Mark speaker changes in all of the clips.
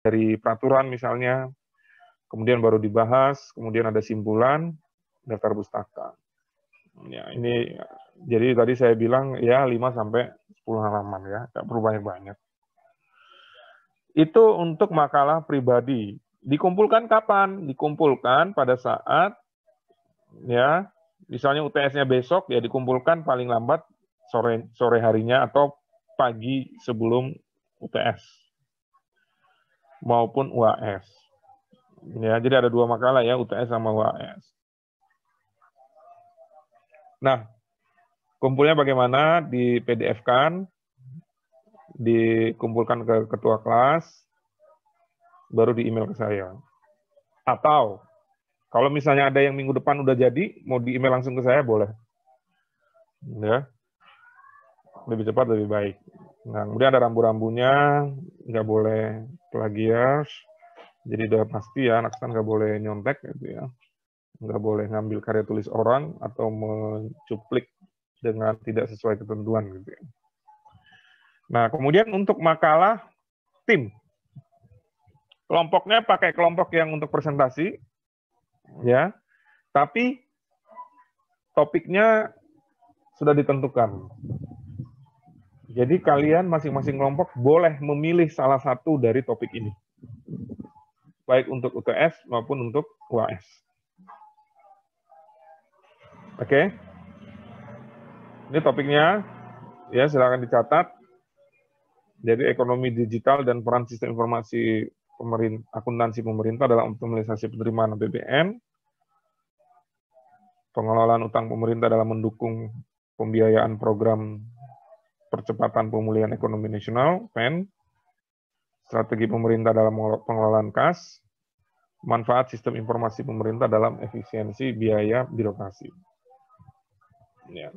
Speaker 1: dari peraturan misalnya, kemudian baru dibahas, kemudian ada simpulan, daftar pustaka. Ya, ini jadi tadi saya bilang ya 5 sampai 10 halaman ya, nggak perlu banyak-banyak. Itu untuk makalah pribadi. Dikumpulkan kapan? Dikumpulkan pada saat ya, misalnya UTS-nya besok ya dikumpulkan paling lambat sore harinya atau pagi sebelum UTS maupun UAS. Ya, jadi ada 2 makalah ya, UTS sama UAS. Nah, kumpulnya bagaimana? Di PDF-kan, dikumpulkan ke ketua kelas, baru di email ke saya. Atau kalau misalnya ada yang minggu depan udah jadi, mau di email langsung ke saya boleh. Ya, lebih cepat lebih baik. Nah, kemudian ada rambu-rambunya, nggak boleh plagias. Jadi udah pasti ya, anak stan nggak boleh nyontek gitu ya. Nggak boleh ngambil karya tulis orang atau mencuplik dengan tidak sesuai ketentuan gitu ya. Nah, kemudian untuk makalah tim. Kelompoknya pakai kelompok yang untuk presentasi, ya. Tapi topiknya sudah ditentukan. Jadi kalian masing-masing kelompok boleh memilih salah satu dari topik ini. Baik untuk UTS maupun untuk UAS. Oke. Ini topiknya, ya silakan dicatat. Jadi ekonomi digital dan peran sistem informasi akuntansi pemerintah dalam optimalisasi penerimaan APBN, pengelolaan utang pemerintah dalam mendukung pembiayaan program percepatan pemulihan ekonomi nasional (PEN), strategi pemerintah dalam pengelolaan kas, manfaat sistem informasi pemerintah dalam efisiensi biaya birokrasi. Ya.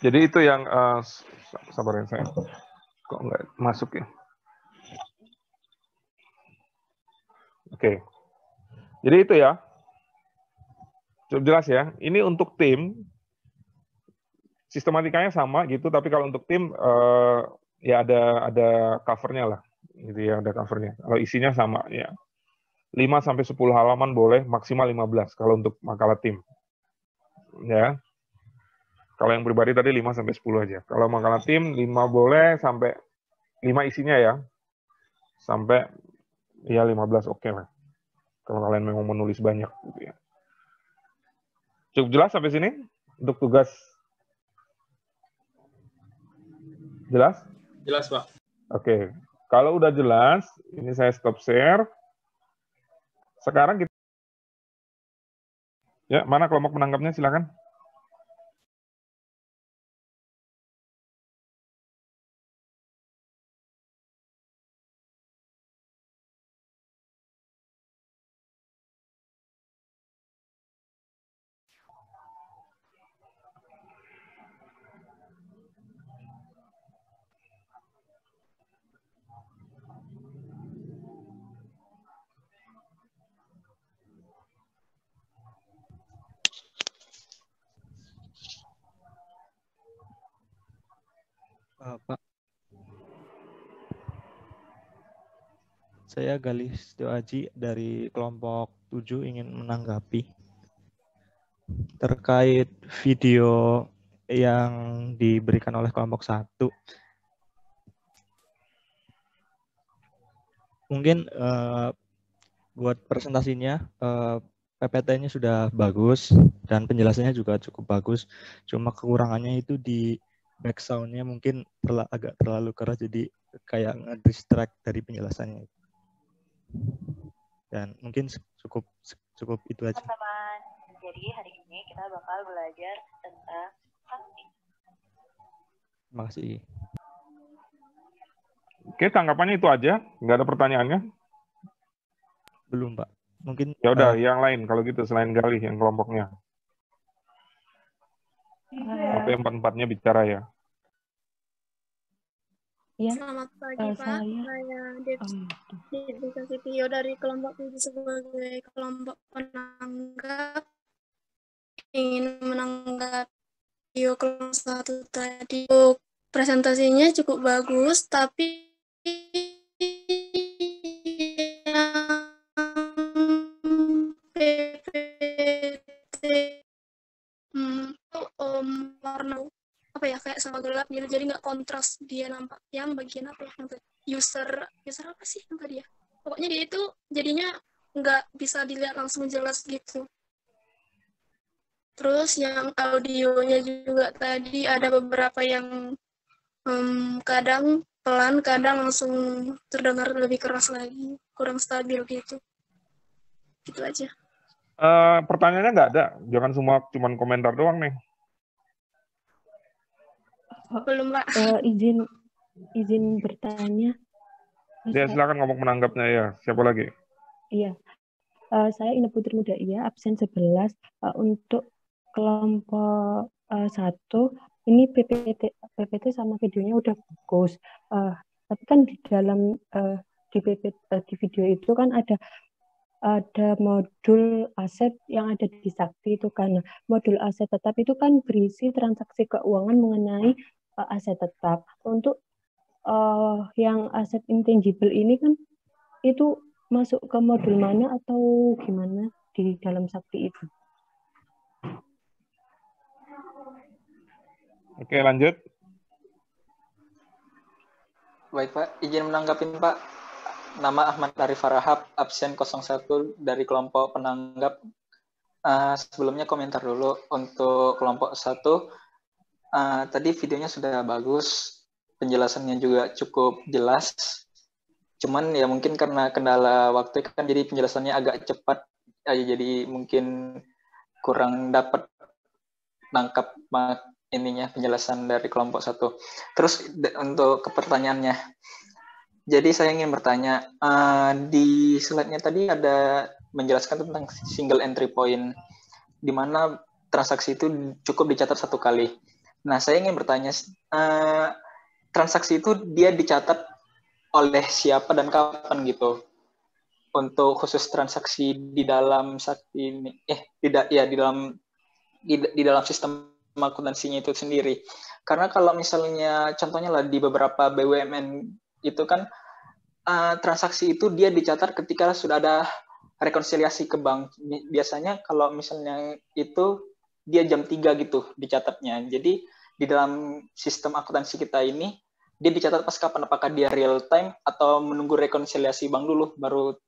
Speaker 1: Jadi itu yang sabarin saya. Kok nggak masuk ya? Oke. Jadi itu ya. Cukup jelas ya. Ini untuk tim sistematikanya sama gitu, tapi kalau untuk tim ya ada covernya lah. Gitu ya, ada covernya. Kalau isinya sama ya. 5 sampai 10 halaman boleh, maksimal 15 kalau untuk makalah tim. Ya. Kalau yang pribadi tadi 5 sampai 10 aja. Kalau makalah tim 5 boleh sampai 5 isinya ya. Sampai ya 15 oke lah. Kalau kalian memang menulis banyak gitu ya. Cukup jelas sampai sini untuk tugas. Jelas?
Speaker 2: Jelas, Pak.
Speaker 1: Oke. Kalau udah jelas, ini saya stop share. Sekarang kita ya, mana kelompok penanggapnya silakan.
Speaker 3: Pak, saya Galih Setiaji dari kelompok 7 ingin menanggapi terkait video yang diberikan oleh kelompok 1. Mungkin buat presentasinya PPT-nya sudah bagus dan penjelasannya juga cukup bagus. Cuma kekurangannya itu di back sound-nya mungkin agak terlalu keras, jadi kayak nge-distract dari penjelasannya. Dan mungkin cukup itu aja.
Speaker 4: Teman-teman, jadi hari ini kita bakal belajar tentang sakti.
Speaker 3: Terima kasih.
Speaker 1: Oke, tanggapannya itu aja. Nggak ada pertanyaannya?
Speaker 3: Belum, Pak. Mungkin
Speaker 1: ya udah yang lain kalau gitu selain Galih yang kelompoknya. Atau yang 4-4-nya bicara ya.
Speaker 5: Ya.
Speaker 6: Selamat pagi, Pak. Saya Devika Sitio dari kelompok 7 sebagai kelompok penanggap. Ingin menanggapi video kelompok 1 tadi. Untuk presentasinya cukup bagus, tapi PPT warna apa ya, kayak sama gelap gitu, jadi nggak kontras dia nampak. Yang bagian apa ya, yang user apa sih yang tadi ya, pokoknya dia itu jadinya nggak bisa dilihat langsung jelas gitu. Terus yang audionya juga tadi ada beberapa yang kadang pelan, kadang langsung terdengar lebih keras lagi, kurang stabil gitu. Gitu aja.
Speaker 1: Pertanyaannya nggak ada, jangan semua cuman komentar doang nih.
Speaker 6: Belum, Pak.
Speaker 2: Izin bertanya.
Speaker 1: Ya, silakan ngomong menanggapnya ya. Siapa lagi?
Speaker 2: Iya. Saya Ina Putri Muda Iya, absen 11. Untuk kelompok 1, ini PPT sama videonya udah bagus. Tapi kan di dalam di video itu kan ada modul aset yang ada di Sakti itu kan. Modul aset tetap itu kan berisi transaksi keuangan mengenai aset tetap. Untuk yang aset intangible ini kan itu masuk ke modul mana atau gimana di dalam Sakti itu?
Speaker 1: Oke, lanjut.
Speaker 5: Baik, Pak. Izin menanggapin, Pak. Nama Ahmad Arif Farahab, absen 01 dari kelompok penanggap. Sebelumnya komentar dulu untuk kelompok 1. Tadi videonya sudah bagus, penjelasannya juga cukup jelas. Cuman ya mungkin karena kendala waktu kan jadi penjelasannya agak cepat, jadi mungkin kurang dapat nangkap penjelasan dari kelompok 1. Terus untuk pertanyaannya, jadi saya ingin bertanya, di slide-nya tadi ada menjelaskan tentang single entry point, di mana transaksi itu cukup dicatat 1 kali. Nah, saya ingin bertanya, transaksi itu dia dicatat oleh siapa dan kapan gitu? Untuk khusus transaksi di dalam Sakti ini, di dalam sistem akuntansinya itu sendiri. Karena kalau misalnya contohnya lah di beberapa BUMN itu kan transaksi itu dia dicatat ketika sudah ada rekonsiliasi ke bank. Biasanya kalau misalnya itu dia jam 3 gitu dicatatnya. Jadi di dalam sistem akuntansi kita ini dia dicatat pas kapan? Apakah dia real time atau menunggu rekonsiliasi bank dulu baru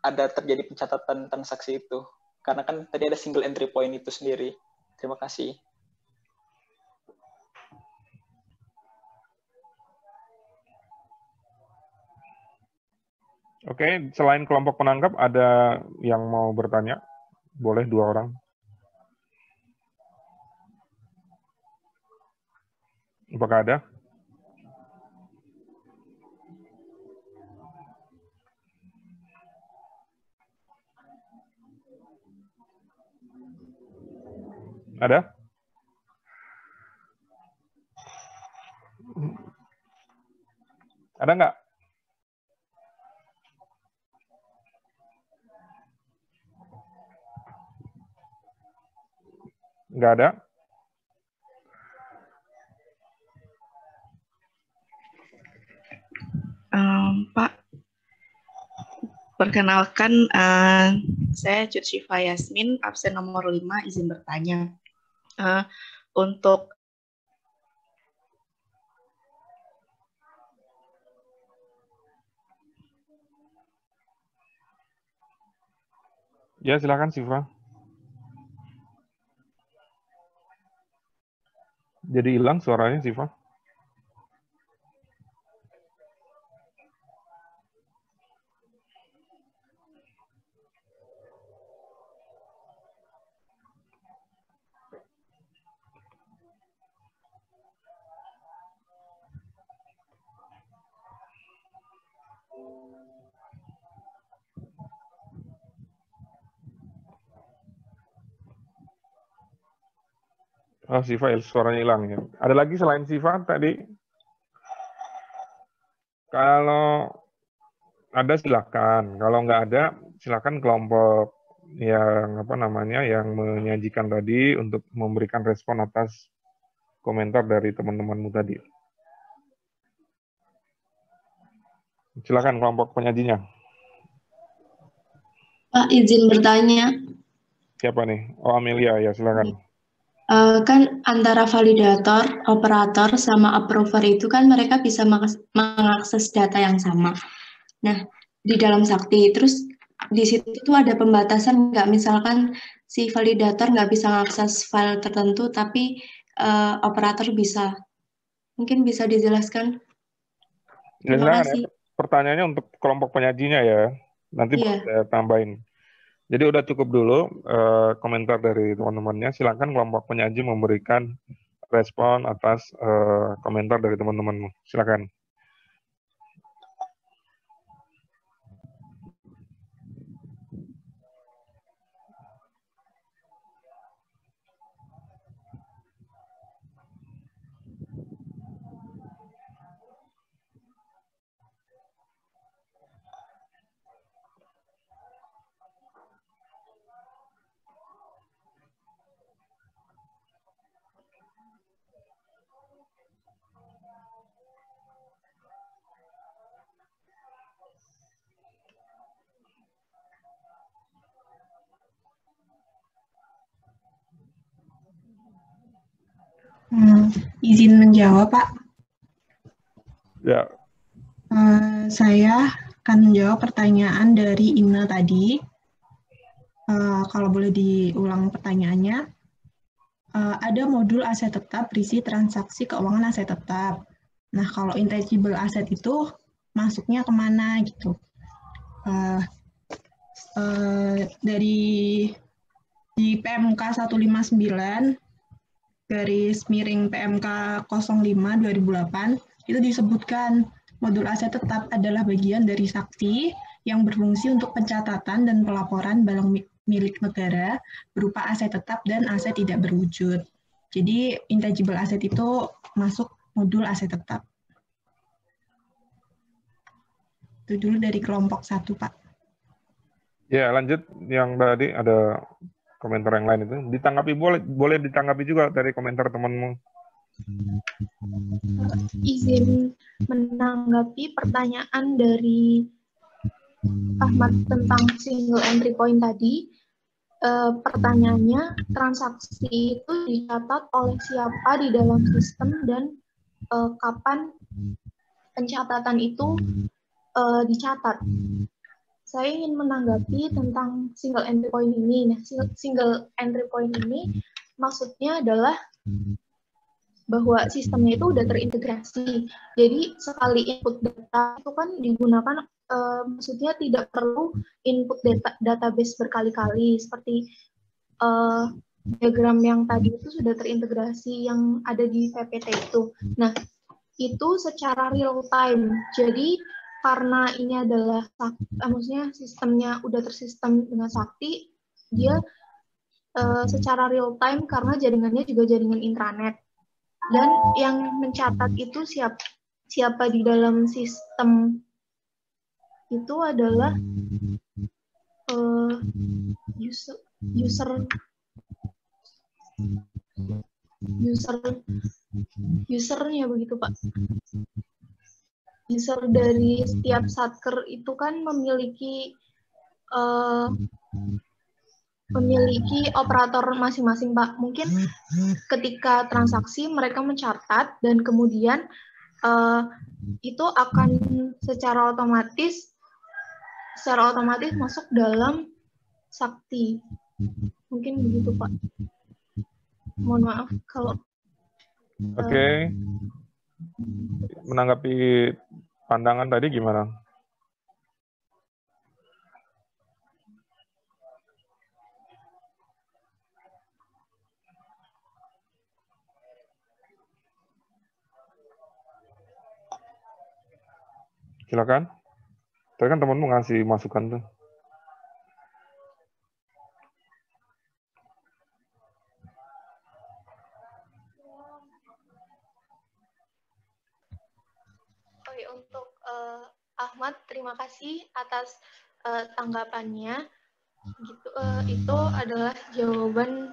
Speaker 5: ada terjadi pencatatan transaksi itu? Karena kan tadi ada single entry point itu sendiri. Terima kasih.
Speaker 1: Oke, selain kelompok penanggap, ada yang mau bertanya? Boleh 2 orang. Apakah ada? Ada? Ada nggak? Nggak ada?
Speaker 7: Pak, perkenalkan, saya Cutshifa Yasmin, absen nomor 5, izin bertanya. Untuk
Speaker 1: Ya, silakan Siva. Jadi hilang suaranya Siva. Oh, Siva suaranya hilang ya. Ada lagi selain Siva tadi? Kalau ada silakan. Kalau nggak ada, silakan kelompok yang yang menyajikan tadi untuk memberikan respon atas komentar dari teman-temanmu tadi. Silakan kelompok penyajinya.
Speaker 8: Pak, izin bertanya.
Speaker 1: Siapa nih? Oh, Amelia, ya silakan.
Speaker 8: Kan antara validator, operator, sama approver itu kan mereka bisa mengakses data yang sama. Nah, di dalam Sakti, terus di situ tuh ada pembatasan nggak? Misalkan si validator nggak bisa mengakses file tertentu, tapi operator bisa. Mungkin bisa dijelaskan?
Speaker 1: Ya,
Speaker 8: Terima
Speaker 1: silakan
Speaker 8: kasih.
Speaker 1: ya. Pertanyaannya untuk kelompok penyajinya ya. Nanti
Speaker 8: Iya.
Speaker 1: saya tambahin. Jadi udah cukup dulu komentar dari teman-temannya. Silakan kelompok penyaji memberikan respon atas komentar dari teman-temanmu. Silakan.
Speaker 7: Izin menjawab, Pak.
Speaker 1: Ya.
Speaker 7: Saya akan menjawab pertanyaan dari Ina tadi. Kalau boleh diulang pertanyaannya, ada modul aset tetap berisi transaksi keuangan aset tetap. Nah, kalau intangible aset itu masuknya kemana gitu? Dari di PMK 159 garis miring PMK 05 2008 itu disebutkan modul aset tetap adalah bagian dari Sakti yang berfungsi untuk pencatatan dan pelaporan barang milik negara berupa aset tetap dan aset tidak berwujud. Jadi intangible aset itu masuk modul aset tetap. Itu dulu dari kelompok 1, Pak.
Speaker 1: Ya, lanjut yang tadi ada komentar yang lain itu. Ditanggapi boleh ditanggapi juga dari komentar temanmu.
Speaker 9: Izin menanggapi pertanyaan dari Ahmad tentang single entry point tadi. Pertanyaannya, transaksi itu dicatat oleh siapa di dalam sistem dan kapan pencatatan itu dicatat. Saya ingin menanggapi tentang single entry point ini. Nah, single entry point ini maksudnya adalah bahwa sistemnya itu udah terintegrasi. Jadi sekali input data itu kan digunakan, maksudnya tidak perlu input database berkali-kali seperti diagram yang tadi itu sudah terintegrasi yang ada di PPT itu. Nah, itu secara real time. Jadi karena ini adalah maksudnya sistemnya udah tersistem dengan Sakti, dia secara real time karena jaringannya juga jaringan intranet. Dan yang mencatat itu siapa di dalam sistem itu adalah usernya begitu, Pak. User dari setiap satker itu kan memiliki operator masing-masing, Pak. Mungkin ketika transaksi mereka mencatat dan kemudian itu akan secara otomatis masuk dalam Sakti. Mungkin begitu, Pak. Mohon maaf kalau
Speaker 1: Oke. Menanggapi pandangan tadi gimana? Silakan. Tadi kan temanmu ngasih masukan tuh.
Speaker 9: untuk Ahmad, terima kasih atas tanggapannya. Gitu, itu adalah jawaban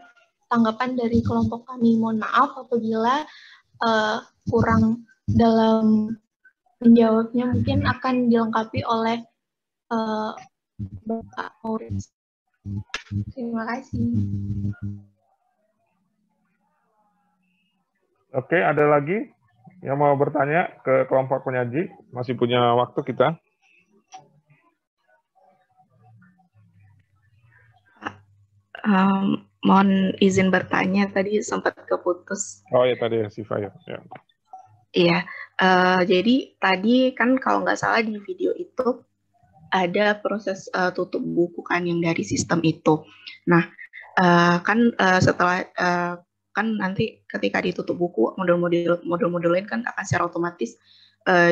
Speaker 9: tanggapan dari kelompok kami. Mohon maaf apabila kurang dalam menjawabnya mungkin akan dilengkapi oleh Bapak Maurits. Terima kasih.
Speaker 1: Oke, ada lagi yang mau bertanya ke kelompok penyaji? Masih punya waktu kita.
Speaker 10: Mohon izin bertanya, tadi sempat keputus.
Speaker 1: Oh ya, tadi Siva ya.
Speaker 10: Iya, jadi tadi kan kalau nggak salah di video itu ada proses tutup buku kan yang dari sistem itu. Nah, kan setelah kan nanti ketika ditutup buku, modul-modul lain kan akan secara otomatis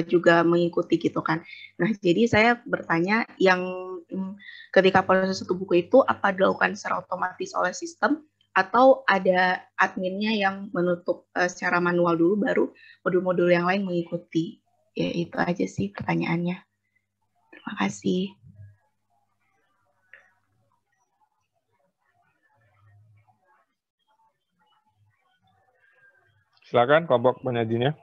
Speaker 10: juga mengikuti gitu kan. Nah, jadi saya bertanya, yang ketika proses tutup buku itu apa dilakukan secara otomatis oleh sistem atau ada adminnya yang menutup secara manual dulu, baru modul-modul yang lain mengikuti? Ya, itu aja sih pertanyaannya. Terima kasih.
Speaker 1: Silakan kelompok penyajinya.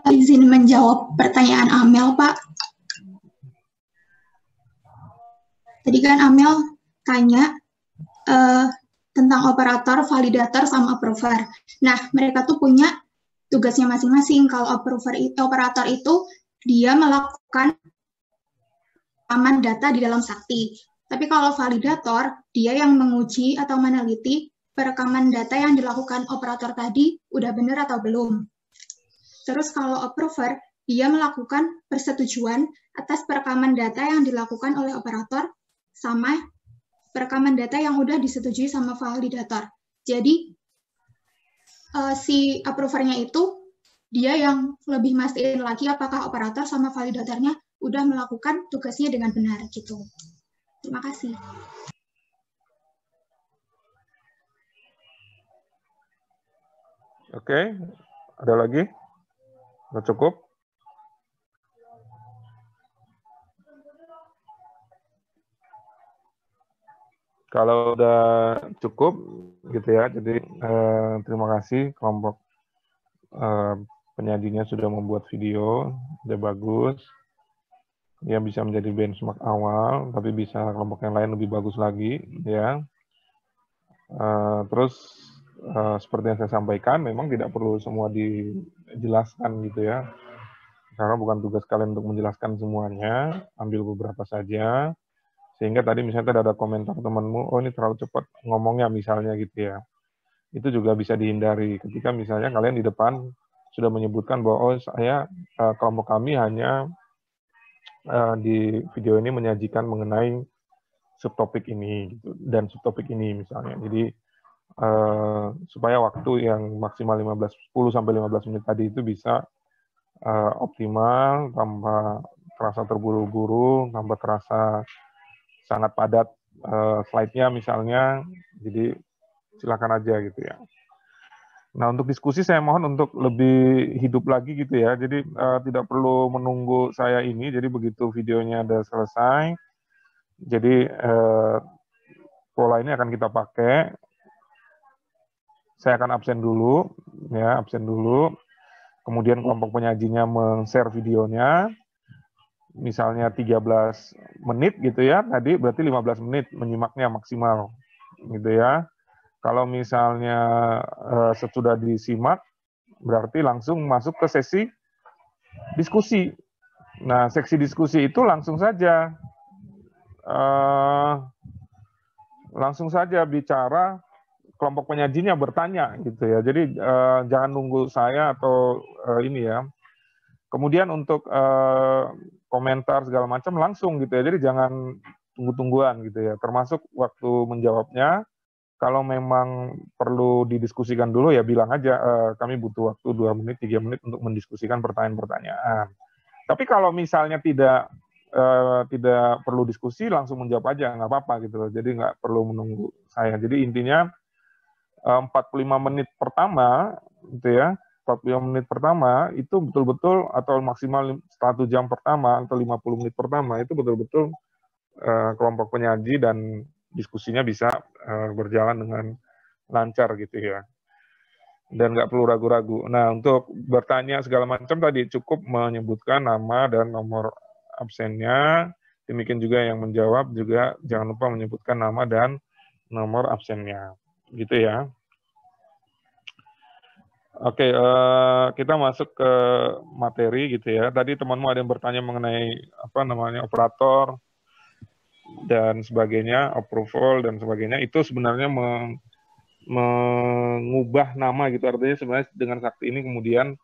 Speaker 11: Izin menjawab pertanyaan Amel, Pak. Tadi kan Amel tanya tentang operator, validator, sama approver. Nah, mereka tuh punya tugasnya masing-masing. Kalau operator itu dia melakukan rekaman data di dalam Sakti. Tapi kalau validator, dia yang menguji atau meneliti perekaman data yang dilakukan operator tadi udah benar atau belum. Terus kalau approver, dia melakukan persetujuan atas perekaman data yang dilakukan oleh operator sama perekaman data yang udah disetujui sama validator. Jadi si approvernya itu dia yang lebih mastiin lagi apakah operator sama validatornya udah melakukan tugasnya dengan benar gitu. Terima kasih.
Speaker 1: Oke, ada lagi? Udah cukup? Kalau udah cukup gitu ya, jadi terima kasih kelompok penyajinya sudah membuat video, udah bagus. Ya bisa menjadi benchmark awal, tapi bisa kelompok yang lain lebih bagus lagi ya. Terus seperti yang saya sampaikan, memang tidak perlu semua dijelaskan gitu ya, karena bukan tugas kalian untuk menjelaskan semuanya, ambil beberapa saja. Sehingga tadi misalnya ada komentar temanmu, oh ini terlalu cepat ngomongnya misalnya gitu ya. Itu juga bisa dihindari ketika misalnya kalian di depan sudah menyebutkan bahwa oh saya kelompok kami hanya di video ini menyajikan mengenai subtopik ini gitu, dan subtopik ini misalnya. Jadi supaya waktu yang maksimal 10 sampai 15 menit tadi itu bisa optimal, tanpa terasa terburu-buru, tanpa terasa sangat padat slide-nya misalnya. Jadi silakan aja gitu ya. Nah, untuk diskusi saya mohon untuk lebih hidup lagi gitu ya. Jadi tidak perlu menunggu saya ini. Jadi begitu videonya ada selesai, jadi pola ini akan kita pakai. Saya akan absen dulu, ya absen dulu. Kemudian kelompok penyajinya men-share videonya, misalnya 13 menit gitu ya. Tadi berarti 15 menit menyimaknya maksimal, gitu ya. Kalau misalnya sesudah disimak, berarti langsung masuk ke sesi diskusi. Nah, seksi diskusi itu langsung saja bicara, kelompok penyajinya bertanya gitu ya. Jadi jangan nunggu saya atau ini ya. Kemudian untuk komentar segala macam langsung gitu ya. Jadi jangan tunggu-tungguan gitu ya. Termasuk waktu menjawabnya. Kalau memang perlu didiskusikan dulu ya bilang aja kami butuh waktu 2 menit, 3 menit untuk mendiskusikan pertanyaan-pertanyaan. Tapi kalau misalnya tidak perlu diskusi, langsung menjawab aja, nggak apa-apa gitu loh. Jadi nggak perlu menunggu saya. Jadi intinya 45 menit pertama gitu ya, 45 menit pertama itu betul-betul, atau maksimal 1 jam pertama atau 50 menit pertama itu betul-betul kelompok penyaji dan diskusinya bisa berjalan dengan lancar gitu ya. Dan nggak perlu ragu-ragu. Nah, untuk bertanya segala macam tadi cukup menyebutkan nama dan nomor absennya. Demikian juga yang menjawab juga jangan lupa menyebutkan nama dan nomor absennya. Gitu ya. Oke, kita masuk ke materi gitu ya. Tadi temanmu ada yang bertanya mengenai apa namanya operator dan sebagainya, approval dan sebagainya. Itu sebenarnya mengubah nama gitu, artinya sebenarnya dengan Sakti ini kemudian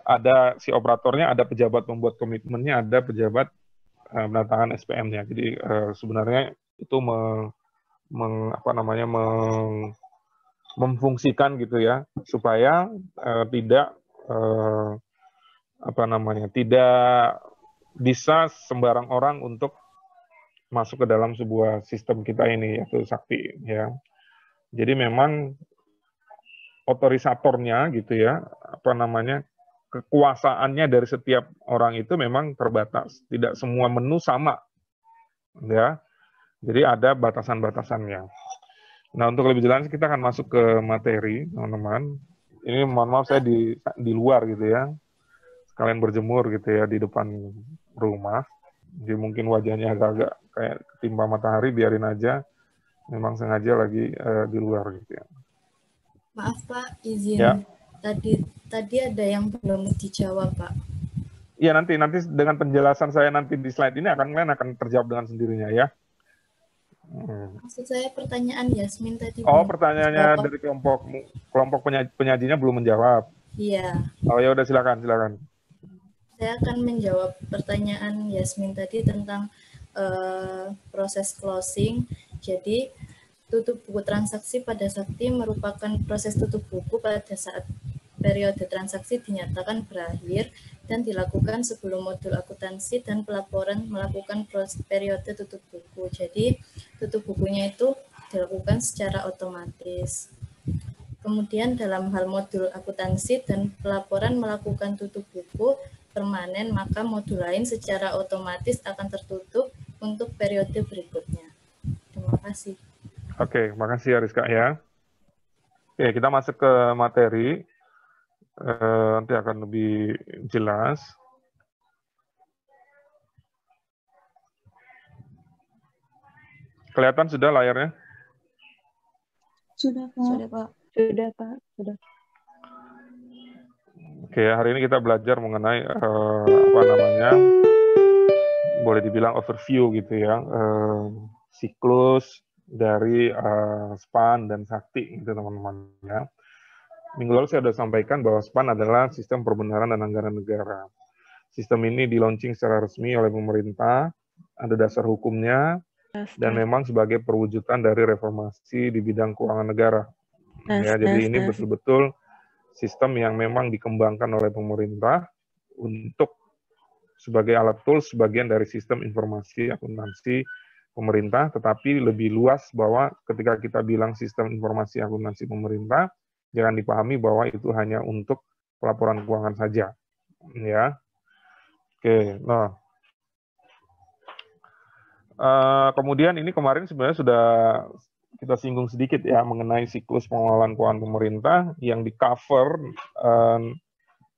Speaker 1: ada si operatornya, ada pejabat pembuat komitmennya, ada pejabat penandatangan SPM-nya. Jadi sebenarnya itu memfungsikan gitu ya supaya tidak tidak bisa sembarang orang untuk masuk ke dalam sebuah sistem kita ini yaitu Sakti ya. Jadi memang otorisatornya gitu ya, kekuasaannya dari setiap orang itu memang terbatas. Tidak semua menu sama, ya. Jadi ada batasan-batasannya. Nah, untuk lebih jelas kita akan masuk ke materi, teman-teman. Ini mohon maaf saya di luar gitu ya, sekalian berjemur gitu ya di depan rumah. Jadi mungkin wajahnya agak-agak kayak ketimpa matahari, biarin aja. Memang sengaja lagi di luar gitu ya.
Speaker 12: Maaf Pak, izin.
Speaker 1: Ya.
Speaker 12: Tadi ada yang belum dijawab Pak.
Speaker 1: Iya nanti dengan penjelasan saya nanti di slide ini kalian akan terjawab dengan sendirinya ya.
Speaker 12: Maksud saya pertanyaan Yasmin tadi.
Speaker 1: Oh, pertanyaannya dari kelompok penyajinya belum menjawab.
Speaker 12: Iya.
Speaker 1: Oh ya udah silakan.
Speaker 12: Saya akan menjawab pertanyaan Yasmin tadi tentang proses closing. Jadi tutup buku transaksi pada Sakti merupakan proses tutup buku pada saat periode transaksi dinyatakan berakhir dan dilakukan sebelum modul akuntansi dan pelaporan melakukan periode tutup buku. Jadi tutup bukunya itu dilakukan secara otomatis. Kemudian dalam hal modul akuntansi dan pelaporan melakukan tutup buku permanen, maka modul lain secara otomatis akan tertutup untuk periode berikutnya. Terima kasih.
Speaker 1: Oke, makasih Rizka ya. Oke, kita masuk ke materi. Nanti akan lebih jelas. Kelihatan sudah layarnya?
Speaker 11: Sudah, Pak.
Speaker 2: Sudah, Pak. Sudah, Pak. Sudah.
Speaker 1: Oke, hari ini kita belajar mengenai boleh dibilang overview gitu ya, siklus dari SPAN dan Sakti gitu teman-teman ya. Minggu lalu saya sudah sampaikan bahwa SPAN adalah sistem perbenaran dan anggaran negara. Sistem ini di-launching secara resmi oleh pemerintah, ada dasar hukumnya, dan memang sebagai perwujudan dari reformasi di bidang keuangan negara. Ya, jadi ini betul-betul sistem yang memang dikembangkan oleh pemerintah untuk sebagai alat tools sebagian dari sistem informasi akuntansi pemerintah, tetapi lebih luas bahwa ketika kita bilang sistem informasi akuntansi pemerintah, jangan dipahami bahwa itu hanya untuk pelaporan keuangan saja, ya. Oke, nah, kemudian ini kemarin sebenarnya sudah kita singgung sedikit ya mengenai siklus pengelolaan keuangan pemerintah yang di-cover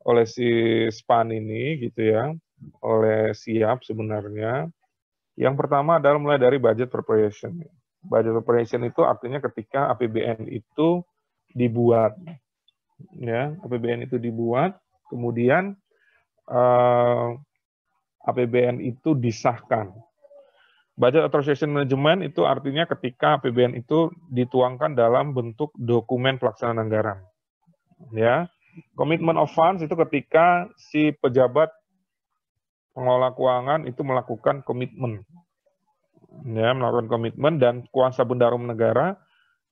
Speaker 1: oleh si SPAN ini, gitu ya, oleh SIAP sebenarnya. Yang pertama adalah mulai dari budget preparation. Budget preparation itu artinya ketika APBN itu dibuat, ya, APBN itu dibuat, kemudian APBN itu disahkan. Budget Authorization Management itu artinya ketika APBN itu dituangkan dalam bentuk dokumen pelaksanaan anggaran, ya. Commitment of funds itu ketika si pejabat pengelola keuangan itu melakukan komitmen, ya, melakukan komitmen, dan kuasa bendarum negara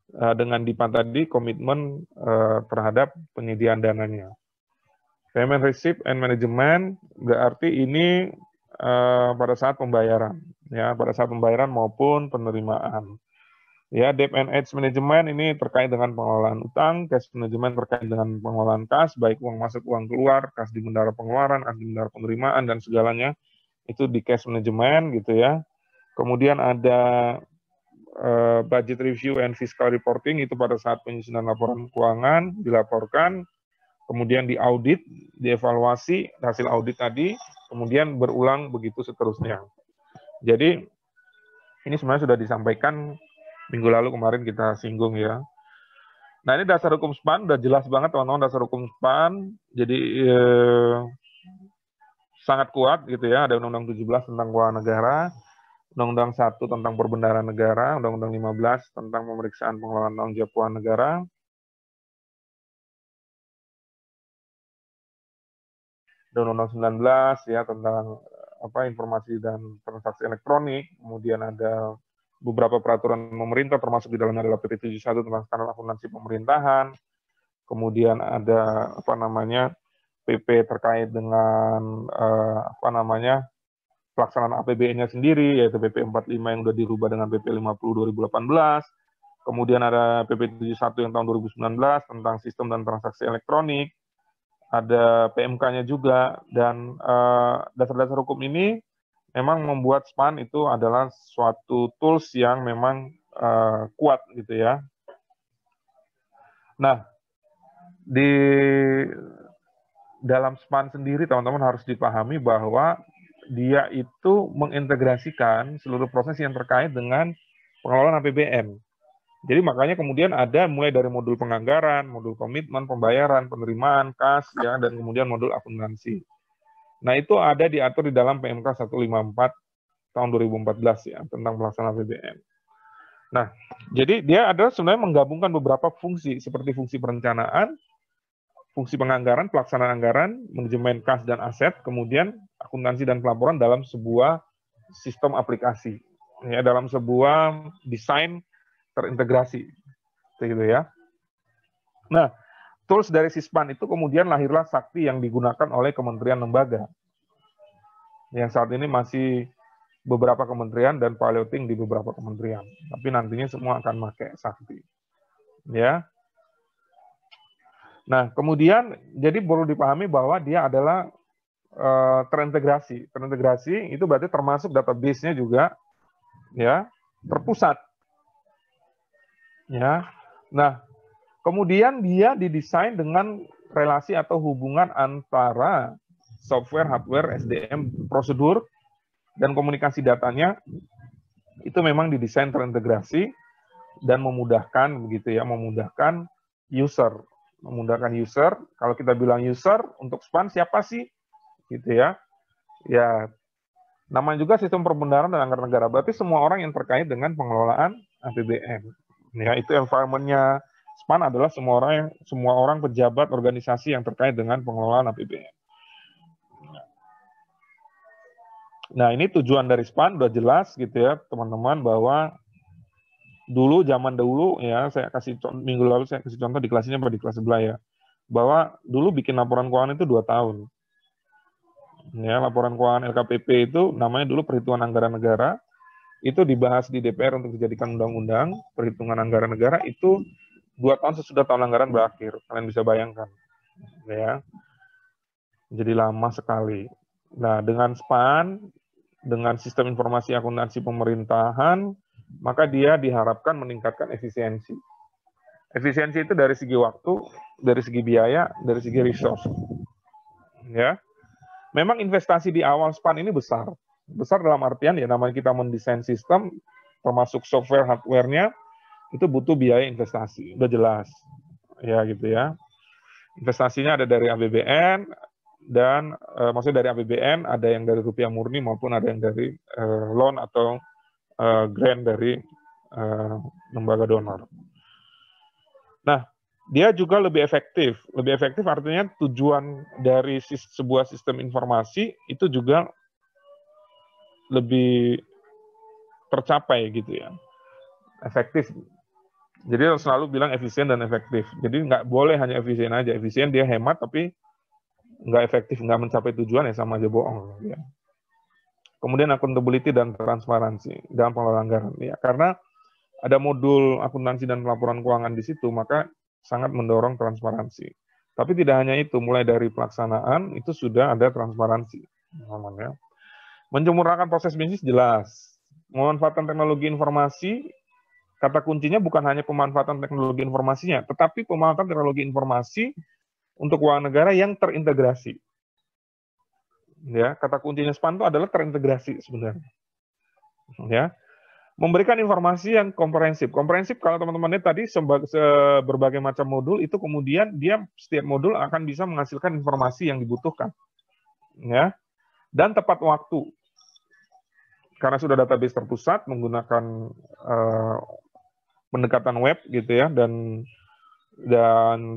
Speaker 1: dengan DIPA tadi komitmen terhadap penyediaan dananya. Payment receipt and management berarti ini pada saat pembayaran, ya, pada saat pembayaran maupun penerimaan. Ya, debt and hedge management ini terkait dengan pengelolaan utang, cash management terkait dengan pengelolaan kas, baik uang masuk uang keluar, kas di bendara pengeluaran, kas di bendara penerimaan dan segalanya itu di cash management gitu ya. Kemudian ada budget review and fiscal reporting itu pada saat penyusunan laporan keuangan dilaporkan, kemudian diaudit, dievaluasi hasil audit tadi, kemudian berulang begitu seterusnya. Jadi ini sebenarnya sudah disampaikan minggu lalu kemarin kita singgung ya. Nah ini dasar hukum SPAN udah jelas banget teman-teman, dasar hukum SPAN. Jadi sangat kuat gitu ya. Ada Undang-Undang 17 tentang keuangan negara, Undang-Undang 1 tentang perbendaharaan negara, Undang-Undang 15 tentang pemeriksaan pengelolaan tanggung jawab keuangan negara, dan Undang-Undang 19 ya tentang informasi dan transaksi elektronik, kemudian ada beberapa peraturan pemerintah termasuk di dalamnya adalah PP 71 tentang standar akuntansi pemerintahan, kemudian ada PP terkait dengan pelaksanaan APBN-nya sendiri yaitu PP 45 yang sudah dirubah dengan PP 50 2018, kemudian ada PP 71 yang tahun 2019 tentang sistem dan transaksi elektronik, ada PMK-nya juga, dan dasar-dasar hukum ini memang membuat SPAN itu adalah suatu tools yang memang kuat gitu ya. Nah, di dalam SPAN sendiri teman-teman harus dipahami bahwa dia itu mengintegrasikan seluruh proses yang terkait dengan pengelolaan APBN. Jadi makanya kemudian ada mulai dari modul penganggaran, modul komitmen, pembayaran, penerimaan, kas, ya, dan kemudian modul akuntansi. Nah itu ada diatur di dalam PMK 154 tahun 2014 ya tentang pelaksanaan APBN. Nah jadi dia adalah sebenarnya menggabungkan beberapa fungsi seperti fungsi perencanaan, fungsi penganggaran, pelaksanaan anggaran, manajemen kas dan aset, kemudian akuntansi dan pelaporan dalam sebuah sistem aplikasi, ya, dalam sebuah desain terintegrasi, gitu ya. Nah, tools dari SISPAN itu kemudian lahirlah Sakti yang digunakan oleh kementerian lembaga, yang saat ini masih beberapa kementerian dan piloting di beberapa kementerian, tapi nantinya semua akan pakai Sakti, ya. Nah, kemudian jadi perlu dipahami bahwa dia adalah terintegrasi. Terintegrasi itu berarti termasuk database-nya juga ya terpusat. Ya. Nah, kemudian dia didesain dengan relasi atau hubungan antara software, hardware, SDM, prosedur dan komunikasi datanya itu memang didesain terintegrasi dan memudahkan begitu ya, memudahkan user. Memudahkan user. Kalau kita bilang user untuk SPAN siapa sih? Gitu ya. Ya, namanya juga sistem perbendaharaan dan anggaran negara. Berarti semua orang yang terkait dengan pengelolaan APBN. Ya, itu environment-nya SPAN adalah semua orang pejabat organisasi yang terkait dengan pengelolaan APBN. Nah, ini tujuan dari SPAN udah jelas gitu ya, teman-teman, bahwa dulu zaman dahulu ya, saya kasih minggu lalu saya kasih contoh di kelas ini apa di kelas sebelah ya, bahwa dulu bikin laporan keuangan itu 2 tahun. Ya, laporan keuangan LKPP itu namanya dulu perhitungan anggaran negara, itu dibahas di DPR untuk dijadikan undang-undang. Perhitungan anggaran negara itu 2 tahun sesudah tahun anggaran berakhir. Kalian bisa bayangkan, ya. Jadi lama sekali. Nah, dengan SPAN, dengan sistem informasi akuntansi pemerintahan, maka dia diharapkan meningkatkan efisiensi. Efisiensi itu dari segi waktu, dari segi biaya, dari segi resource. Ya. Memang investasi di awal SPAN ini besar. Besar dalam artian ya namanya kita mendesain sistem, termasuk software, hardware-nya, itu butuh biaya investasi. Udah jelas. Ya gitu ya. Investasinya ada dari APBN, dan maksudnya dari APBN, ada yang dari rupiah murni maupun ada yang dari loan atau grant dari lembaga donor. Nah, dia juga lebih efektif. Lebih efektif artinya tujuan dari sebuah sistem informasi itu juga lebih tercapai gitu ya. Efektif. Jadi selalu bilang efisien dan efektif. Jadi nggak boleh hanya efisien aja. Efisien dia hemat tapi nggak efektif, nggak mencapai tujuan ya sama aja bohong. Ya. Kemudian accountability dan transparansi dalam pengelolaan anggaran. Ya, karena ada modul akuntansi dan pelaporan keuangan di situ, maka sangat mendorong transparansi. Tapi tidak hanya itu, mulai dari pelaksanaan itu sudah ada transparansi. Namanya. Menyempurnakan proses bisnis jelas. Memanfaatkan teknologi informasi kata kuncinya bukan hanya pemanfaatan teknologi informasinya, tetapi pemanfaatan teknologi informasi untuk keuangan negara yang terintegrasi. Ya, kata kuncinya SPAN itu adalah terintegrasi sebenarnya. Ya, memberikan informasi yang komprehensif. Komprehensif kalau teman-teman lihat tadi berbagai macam modul itu kemudian dia setiap modul akan bisa menghasilkan informasi yang dibutuhkan. Ya. Dan tepat waktu. Karena sudah database terpusat menggunakan pendekatan web gitu ya dan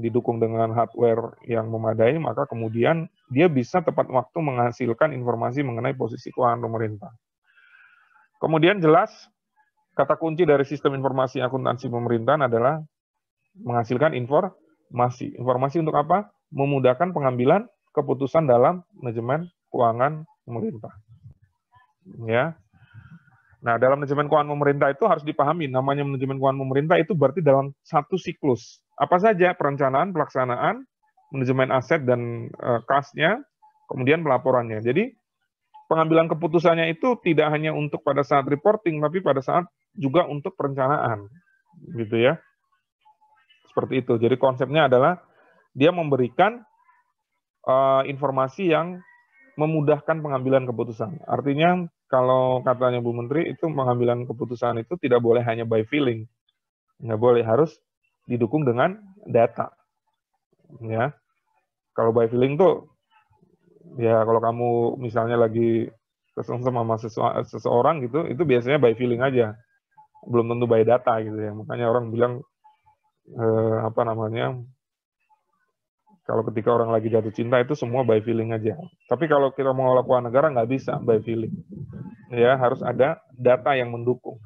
Speaker 1: didukung dengan hardware yang memadai, maka kemudian dia bisa tepat waktu menghasilkan informasi mengenai posisi keuangan pemerintah. Kemudian jelas kata kunci dari sistem informasi akuntansi pemerintahan adalah menghasilkan informasi. Informasi untuk apa? Memudahkan pengambilan keputusan dalam manajemen keuangan pemerintah. Ya. Nah, dalam manajemen keuangan pemerintah itu harus dipahami, namanya manajemen keuangan pemerintah itu berarti dalam satu siklus. Apa saja? Perencanaan, pelaksanaan, manajemen aset dan kasnya, kemudian pelaporannya. Jadi, pengambilan keputusannya itu tidak hanya untuk pada saat reporting, tapi pada saat juga untuk perencanaan. Gitu ya. Seperti itu. Jadi, konsepnya adalah dia memberikan informasi yang memudahkan pengambilan keputusan. Artinya, kalau katanya Bu Menteri, itu pengambilan keputusan itu tidak boleh hanya by feeling. Nggak boleh, harus didukung dengan data. Ya. Kalau by feeling tuh, ya kalau kamu misalnya lagi kesengsem sama seseorang gitu, itu biasanya by feeling aja. Belum tentu by data gitu ya. Makanya orang bilang, kalau ketika orang lagi jatuh cinta itu semua by feeling aja. Tapi kalau kita mengelola keuangan negara nggak bisa by feeling. Ya, harus ada data yang mendukung.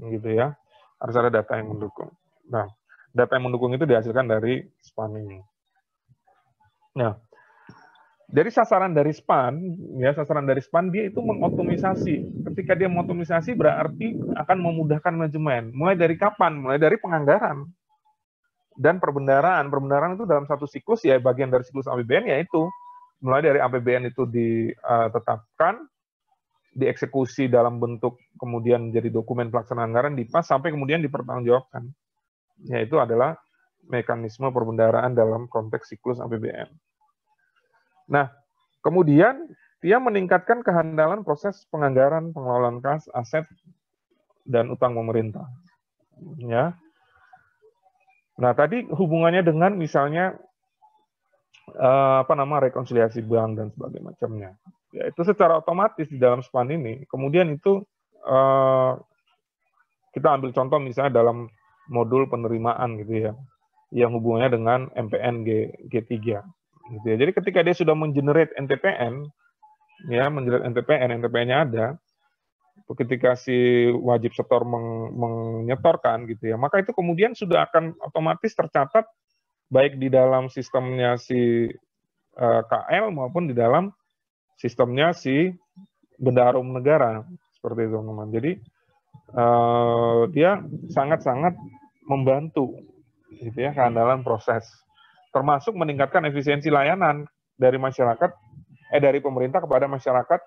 Speaker 1: Gitu ya. Harus ada data yang mendukung. Nah, data yang mendukung itu dihasilkan dari SPAN ini. Nah, dari sasaran dari SPAN, ya sasaran dari SPAN dia itu mengotomisasi. Ketika dia mengotomisasi berarti akan memudahkan manajemen. Mulai dari kapan? Mulai dari penganggaran. Dan perbendaharaan itu dalam satu siklus ya bagian dari siklus APBN yaitu mulai dari APBN itu ditetapkan, dieksekusi dalam bentuk kemudian menjadi dokumen pelaksanaan anggaran DIPAS sampai kemudian dipertanggungjawabkan. Yaitu adalah mekanisme perbendaharaan dalam konteks siklus APBN. Nah, kemudian dia meningkatkan kehandalan proses penganggaran, pengelolaan kas, aset dan utang pemerintah. Ya. Nah, tadi hubungannya dengan misalnya rekonsiliasi bank dan sebagainya macamnya. Ya, itu secara otomatis di dalam SPAN ini. Kemudian itu kita ambil contoh misalnya dalam modul penerimaan gitu ya, yang hubungannya dengan MPN G3. Gitu ya. Jadi ketika dia sudah mengenerate NTPN, ya mengenerate NTPN-nya ada. Ketika si wajib setor menyetorkan gitu ya, maka itu kemudian sudah akan otomatis tercatat baik di dalam sistemnya si KL maupun di dalam sistemnya si bendahara umum negara seperti itu teman-teman. Jadi dia sangat-sangat membantu gitu ya kehandalan proses, termasuk meningkatkan efisiensi layanan dari masyarakat dari pemerintah kepada masyarakat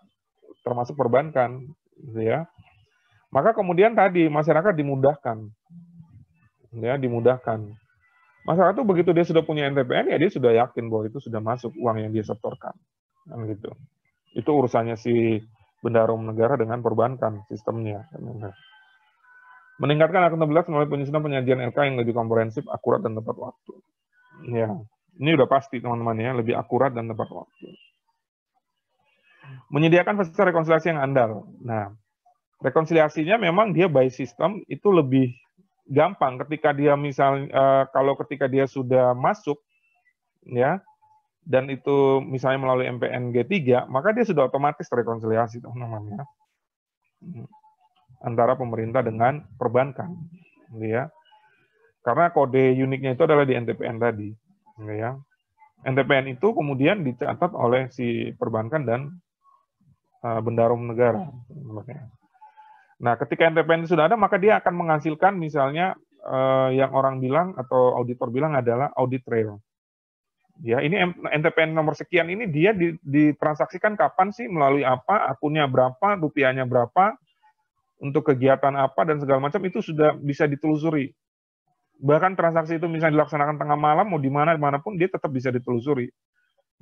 Speaker 1: termasuk perbankan. Gitu ya. Maka kemudian tadi masyarakat dimudahkan. Ya, dimudahkan. Masyarakat itu begitu dia sudah punya NTPN ya dia sudah yakin bahwa itu sudah masuk uang yang dia setorkan. Kan gitu. Itu urusannya si bendahara umum negara dengan perbankan sistemnya. Meningkatkan akuntabilitas melalui penyusunan penyajian LK yang lebih komprehensif, akurat dan tepat waktu. Ya, ini udah pasti teman-teman ya, lebih akurat dan tepat waktu. Menyediakan fasilitas rekonsiliasi yang andal. Nah, rekonsiliasinya memang dia by system itu lebih gampang ketika dia kalau ketika dia sudah masuk ya dan itu misalnya melalui MPN G3, maka dia sudah otomatis rekonsiliasi teman-teman ya. Antara pemerintah dengan perbankan ya. Karena kode uniknya itu adalah di NTPN tadi ya. NTPN itu kemudian dicatat oleh si perbankan dan bendahara umum negara. Nah, ketika NTPN itu sudah ada, maka dia akan menghasilkan misalnya yang orang bilang atau auditor bilang adalah audit trail. Ya, ini NTPN nomor sekian ini dia ditransaksikan kapan sih, melalui apa, akunnya berapa, rupiahnya berapa, untuk kegiatan apa dan segala macam itu sudah bisa ditelusuri. Bahkan transaksi itu misalnya dilaksanakan tengah malam, mau di mana dimanapun dia tetap bisa ditelusuri.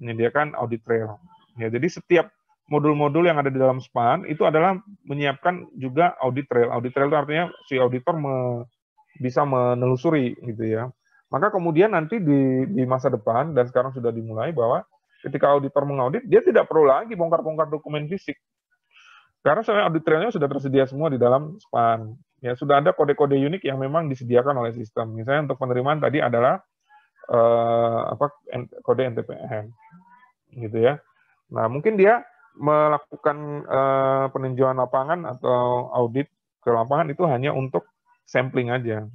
Speaker 1: Menyediakan audit trail. Ya, jadi setiap modul-modul yang ada di dalam SPAN itu adalah menyiapkan juga audit trail. Audit trail itu artinya si auditor bisa menelusuri gitu ya. Maka kemudian nanti di masa depan dan sekarang sudah dimulai bahwa ketika auditor mengaudit dia tidak perlu lagi bongkar-bongkar dokumen fisik. Karena soalnya audit trailnya sudah tersedia semua di dalam SPAN. Ya, sudah ada kode-kode unik yang memang disediakan oleh sistem. Misalnya untuk penerimaan tadi adalah kode NTPN, gitu ya. Nah, mungkin dia melakukan peninjauan lapangan atau audit ke lapangan itu hanya untuk sampling aja.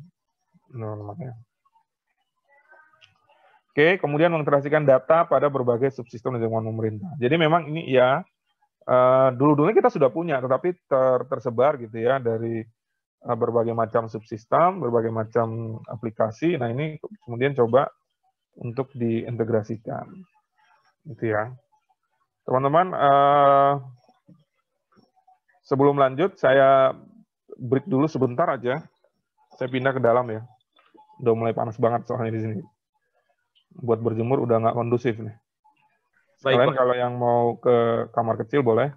Speaker 1: Namanya. Oke, kemudian mengintegrasikan data pada berbagai subsistem dan jaringan pemerintah. Jadi memang ini ya dulu-dulunya kita sudah punya, tetapi tersebar gitu ya dari berbagai macam subsistem, berbagai macam aplikasi. Nah ini kemudian coba untuk diintegrasikan, gitu ya. Teman-teman, sebelum lanjut saya break dulu sebentar aja. Saya pindah ke dalam ya. Udah mulai panas banget soalnya di sini. Buat berjemur udah nggak kondusif nih. Sekalian kalau yang mau ke kamar kecil boleh.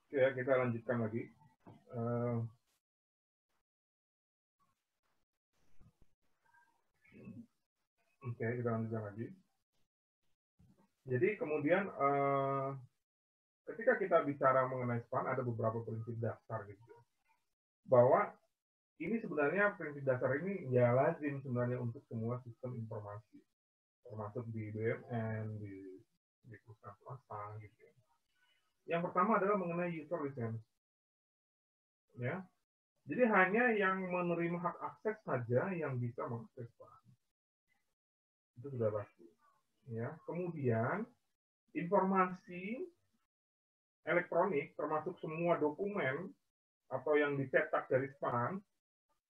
Speaker 1: Oke, kita lanjutkan lagi. Oke, kita lanjutkan lagi. Jadi kemudian ketika kita bicara mengenai SPAN ada beberapa prinsip dasar gitu. Bahwa ini sebenarnya prinsip dasar ini ya lazim sebenarnya untuk semua sistem informasi. Termasuk di BUMN, di perusahaan swasta gitu. Yang pertama adalah mengenai user license. Ya. Jadi hanya yang menerima hak akses saja yang bisa mengakses SPAN. Itu sudah pasti. Ya. Kemudian informasi elektronik termasuk semua dokumen atau yang dicetak dari SPAN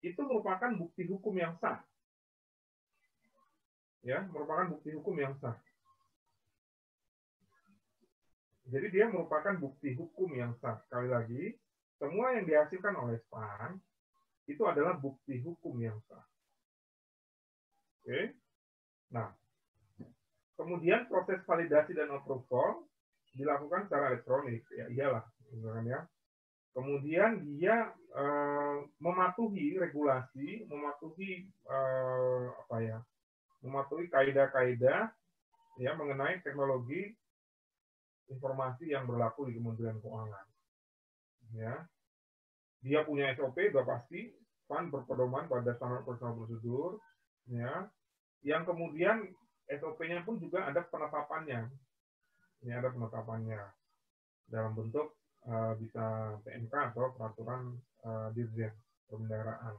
Speaker 1: itu merupakan bukti hukum yang sah. Ya, merupakan bukti hukum yang sah. Jadi dia merupakan bukti hukum yang sah. Sekali lagi, semua yang dihasilkan oleh SPAN itu adalah bukti hukum yang sah. Oke. Nah, kemudian proses validasi dan approval dilakukan secara elektronik. Ya iyalah, ya. Kemudian dia mematuhi regulasi, mematuhi mematuhi kaidah-kaidah ya mengenai teknologi informasi yang berlaku di Kementerian Keuangan. Ya. Dia punya SOP sudah pasti, SPAN berpedoman pada standar operasional prosedur, ya. Yang kemudian SOP-nya pun juga ada penetapannya. Ini ada penetapannya dalam bentuk bisa PMK atau peraturan Dirjen Perbendaharaan,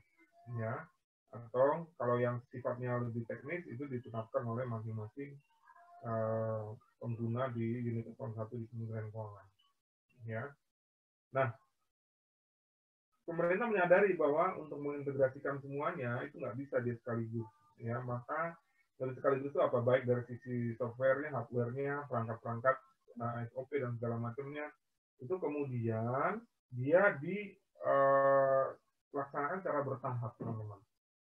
Speaker 1: ya. Atau kalau yang sifatnya lebih teknis itu ditetapkan oleh masing-masing pengguna di unit account 1 di Kementerian Keuangan. Ya. Nah, pemerintah menyadari bahwa untuk mengintegrasikan semuanya itu nggak bisa dia sekaligus. Ya, maka dari sekaligus itu apa? Baik dari sisi softwarenya, hardwarenya, perangkat-perangkat, SOP dan segala macamnya, itu kemudian dia dilaksanakan secara bertahap, teman-teman.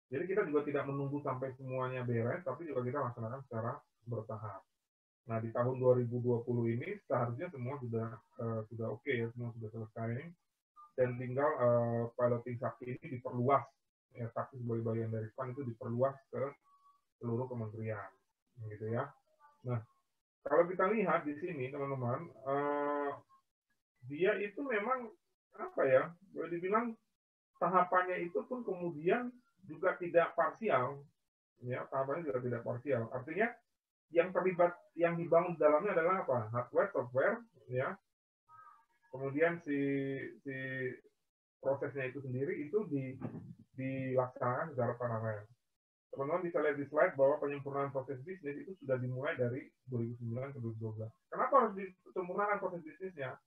Speaker 1: Jadi kita juga tidak menunggu sampai semuanya beres, tapi juga kita laksanakan secara bertahap. Nah, di tahun 2020 ini seharusnya semua sudah oke ya, semua sudah selesai. Dan tinggal piloting Sakti ini diperluas, ya, Sakti sebagai bagian dari SPAN itu diperluas ke seluruh kementerian, gitu ya. Nah, kalau kita lihat di sini, teman-teman, dia itu memang apa ya, boleh dibilang tahapannya itu pun kemudian juga tidak parsial, ya, tahapannya juga tidak parsial. Artinya yang terlibat, yang dibangun di dalamnya adalah apa? Hardware, software, ya. Kemudian si prosesnya itu sendiri itu dilaksanakan secara paralel. Teman-teman bisa lihat di slide bahwa penyempurnaan proses bisnis itu sudah dimulai dari 2009 ke 2012. Kenapa harus disempurnakan proses bisnisnya?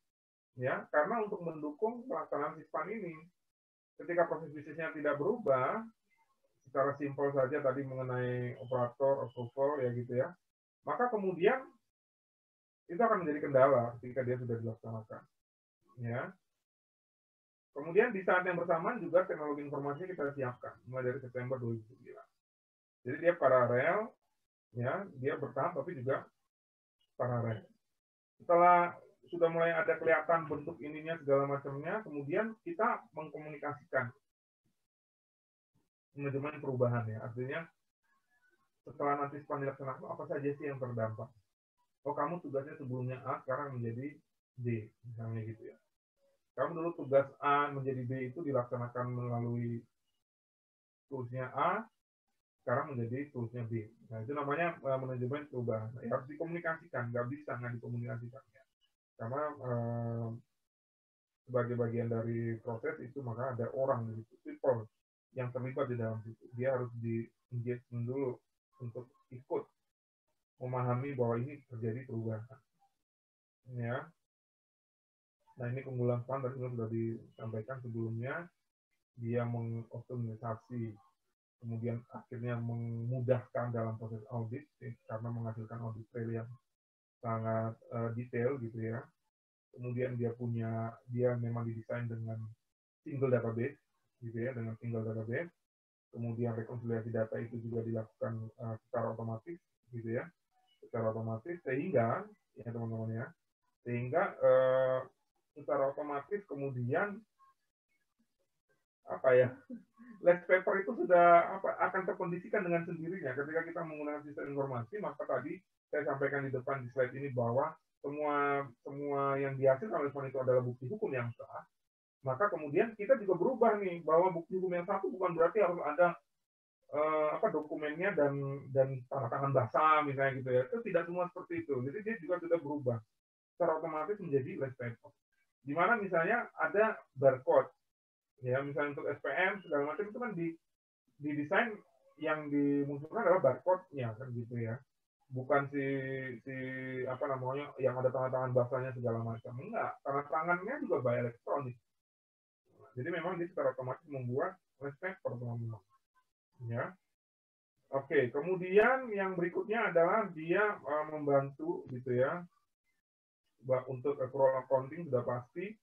Speaker 1: Ya, karena untuk mendukung pelaksanaan SPAN ini, ketika proses bisnisnya tidak berubah, secara simpel saja tadi mengenai operator, approval, ya gitu ya, maka kemudian itu akan menjadi kendala ketika dia sudah dilaksanakan. Ya. Kemudian di saat yang bersamaan juga teknologi informasi kita siapkan mulai dari September 2009. Jadi dia paralel, ya, dia bertahap tapi juga paralel. Setelah sudah mulai ada kelihatan bentuk ininya segala macamnya, kemudian kita mengkomunikasikan manajemen perubahan ya. Artinya setelah nanti SPAN dilaksanakan apa saja sih yang terdampak? Oh, kamu tugasnya sebelumnya A, sekarang menjadi D, misalnya gitu ya. Kamu dulu tugas A menjadi B itu dilaksanakan melalui toolsnya A, sekarang menjadi toolsnya B. Nah, itu namanya manajemen perubahan. Ya, harus dikomunikasikan, nggak bisa nggak dikomunikasikan. Ya. Karena sebagai bagian dari proses itu maka ada orang gitu, people yang terlibat di dalam situ. Dia harus di-engagement dulu untuk ikut memahami bahwa ini terjadi perubahan. Ya. Nah, ini keunggulan SPAN tadi sudah disampaikan sebelumnya. Dia mengoptimisasi, kemudian akhirnya memudahkan dalam proses audit karena menghasilkan audit trail yang sangat detail gitu ya. Kemudian dia memang didesain dengan single database gitu ya, dengan single database. Kemudian rekonsiliasi data itu juga dilakukan secara otomatis gitu ya, secara otomatis sehingga ya teman-teman ya, sehingga secara otomatis kemudian apa ya, last paper itu sudah akan terkondisikan dengan sendirinya ketika kita menggunakan sistem informasi. Maka tadi saya sampaikan di depan di slide ini bahwa semua yang dihasilkan oleh SPAN itu adalah bukti hukum yang sah. Maka kemudian kita juga berubah nih bahwa bukti hukum yang sah itu bukan berarti harus ada dokumennya dan tanda tangan basah misalnya gitu ya. Itu tidak semua seperti itu. Jadi dia juga sudah berubah secara otomatis menjadi last paper. Di mana misalnya ada barcode, ya misalnya untuk SPM segala macam itu kan didesain yang dimunculkan adalah barcode-nya kan gitu ya. Bukan si apa namanya yang ada tangan basahnya segala macam. Enggak, karena tangannya juga by elektronik. Jadi memang dia secara otomatis membuat respector teman-teman. Ya. Oke, kemudian yang berikutnya adalah dia membantu gitu ya. Untuk accrual accounting sudah pasti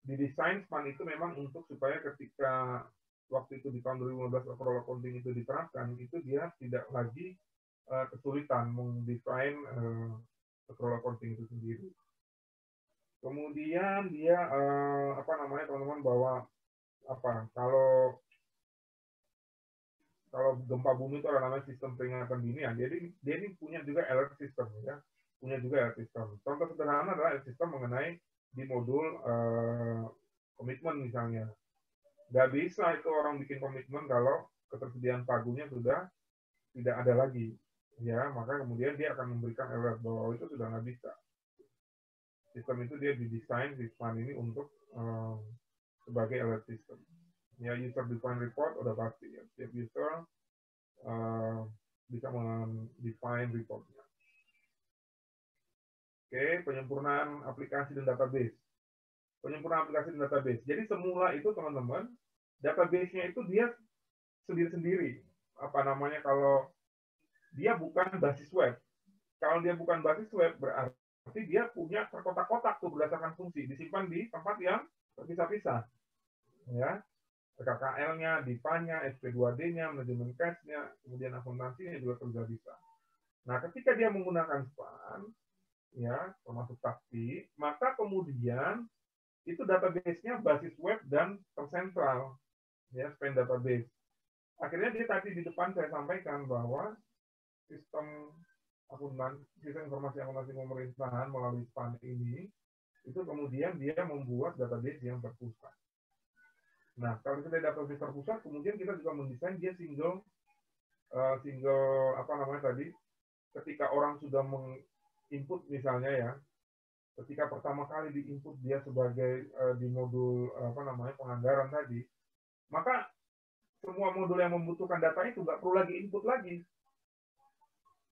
Speaker 1: didesain span itu memang untuk supaya ketika waktu itu di tahun 2015 accrual accounting itu diterapkan, itu dia tidak lagi kesulitan mendesain accrual accounting itu sendiri. Kemudian dia apa namanya teman-teman bahwa apa kalau gempa bumi itu ada namanya sistem peringatan dini ya. Jadi dia ini punya juga alert system ya. Punya juga alert system. Contoh sederhana adalah alert system mengenai di modul komitmen misalnya. Nggak bisa itu orang bikin komitmen kalau ketersediaan pagunya sudah tidak ada lagi. Ya, maka kemudian dia akan memberikan alert bahwa itu sudah nggak bisa. Sistem itu dia didesain di span ini untuk sebagai alert system. Ya, user defined report udah pasti ya. Setiap user bisa mendefine reportnya. Oke, penyempurnaan aplikasi dan database. Penyempurnaan aplikasi dan database. Jadi semula itu teman-teman, database-nya itu dia sendiri-sendiri. Apa namanya kalau dia bukan basis web. Kalau dia bukan basis web berarti dia punya terkotak-kotak tuh berdasarkan fungsi, disimpan di tempat yang terpisah-pisah. Ya. KKL-nya, DIPA-nya, SP2D-nya, manajemen cash-nya, kemudian akuntansinya juga bisa. Nah, ketika dia menggunakan span, ya, termasuk taksi, maka kemudian itu database-nya basis web dan tersentral, ya, span database. Akhirnya dia tadi di depan saya sampaikan bahwa sistem informasi akuntansi pemerintahan melalui span ini, itu kemudian dia membuat database yang terpusat. Nah, kalau kita database terpusat, kemudian kita juga mendesain dia single apa namanya tadi, ketika orang sudah input misalnya ya, ketika pertama kali diinput dia sebagai di modul apa namanya penganggaran tadi, maka semua modul yang membutuhkan data itu nggak perlu lagi input lagi,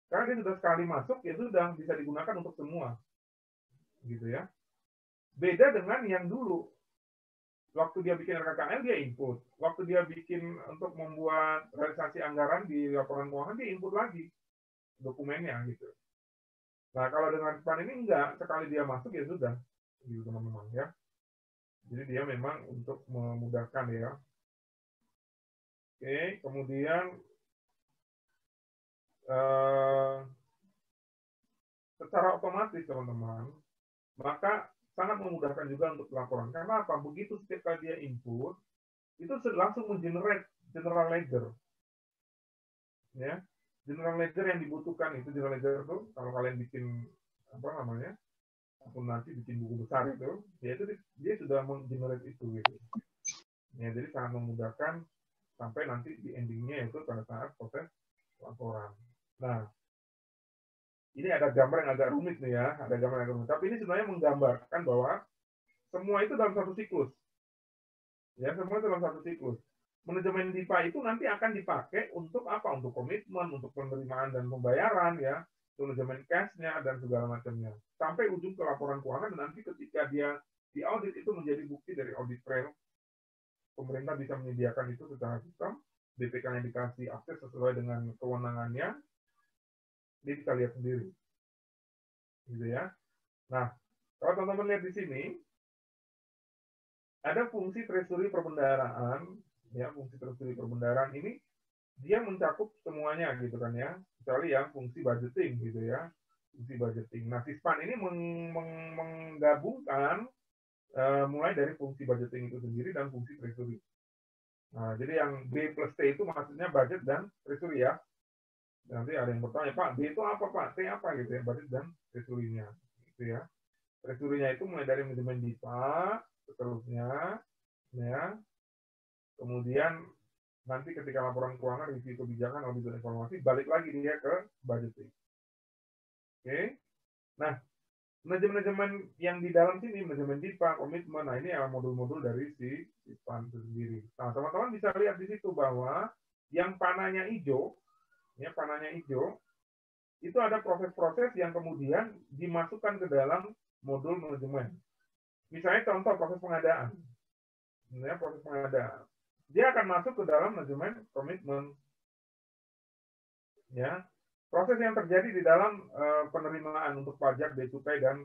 Speaker 1: karena dia sudah sekali masuk ya sudah bisa digunakan untuk semua, gitu ya. Beda dengan yang dulu, waktu dia bikin RKKL dia input, waktu dia bikin untuk membuat realisasi anggaran di laporan keuangan dia input lagi dokumennya gitu. Nah, kalau dengan span ini enggak, sekali dia masuk ya sudah, gitu teman-teman ya. Jadi dia memang untuk memudahkan ya. Oke, kemudian secara otomatis teman-teman, maka sangat memudahkan juga untuk laporan. Karena apa? Begitu setiap kali dia input, itu langsung mengenerate general ledger. Ya. General ledger yang dibutuhkan itu general ledger itu kalau kalian bikin apa namanya akuntansi bikin buku besar itu ya itu dia sudah menggenerate itu gitu ya, jadi sangat memudahkan sampai nanti di endingnya itu pada saat proses laporan. Nah, ini ada gambar yang agak rumit nih ya, ada gambar yang agak rumit, tapi ini sebenarnya menggambarkan bahwa semua itu dalam satu siklus ya, semua itu dalam satu siklus. Manajemen DIPA itu nanti akan dipakai untuk apa? Untuk komitmen, untuk penerimaan dan pembayaran ya, manajemen cash-nya dan segala macamnya. Sampai ujung ke laporan keuangan dan nanti ketika dia di audit itu menjadi bukti dari audit trail. Pemerintah bisa menyediakan itu secara sistem, BPK-nya dikasih akses sesuai dengan kewenangannya, dia bisa lihat sendiri. Gitu ya. Nah, kalau teman-teman lihat di sini, ada fungsi treasury perbendaharaan. Ya, fungsi treasury perbendaharaan ini dia mencakup semuanya gitu kan ya, kecuali yang fungsi budgeting gitu ya, fungsi budgeting. Nah, si span ini menggabungkan mulai dari fungsi budgeting itu sendiri dan fungsi treasury. Nah, jadi yang B plus T itu maksudnya budget dan treasury ya. Nanti ada yang bertanya, Pak, B itu apa Pak? T apa gitu ya, budget dan treasury-nya gitu ya. Treasury-nya itu mulai dari manajemen DIPA, seterusnya ya. Kemudian nanti ketika laporan keuangan, review kebijakan, audit dan evaluasi, balik lagi dia ke budgeting. Oke. Nah, manajemen yang di dalam sini, manajemen DIPA, komitmen, nah ini adalah modul-modul dari si span itu sendiri. Nah, teman-teman bisa lihat di situ bahwa yang panahnya hijau, ya panahnya hijau, itu ada proses-proses yang kemudian dimasukkan ke dalam modul manajemen. Misalnya contoh proses pengadaan. Ya, proses pengadaan. Dia akan masuk ke dalam manajemen komitmen. Ya. Proses yang terjadi di dalam penerimaan untuk pajak, bea cukai dan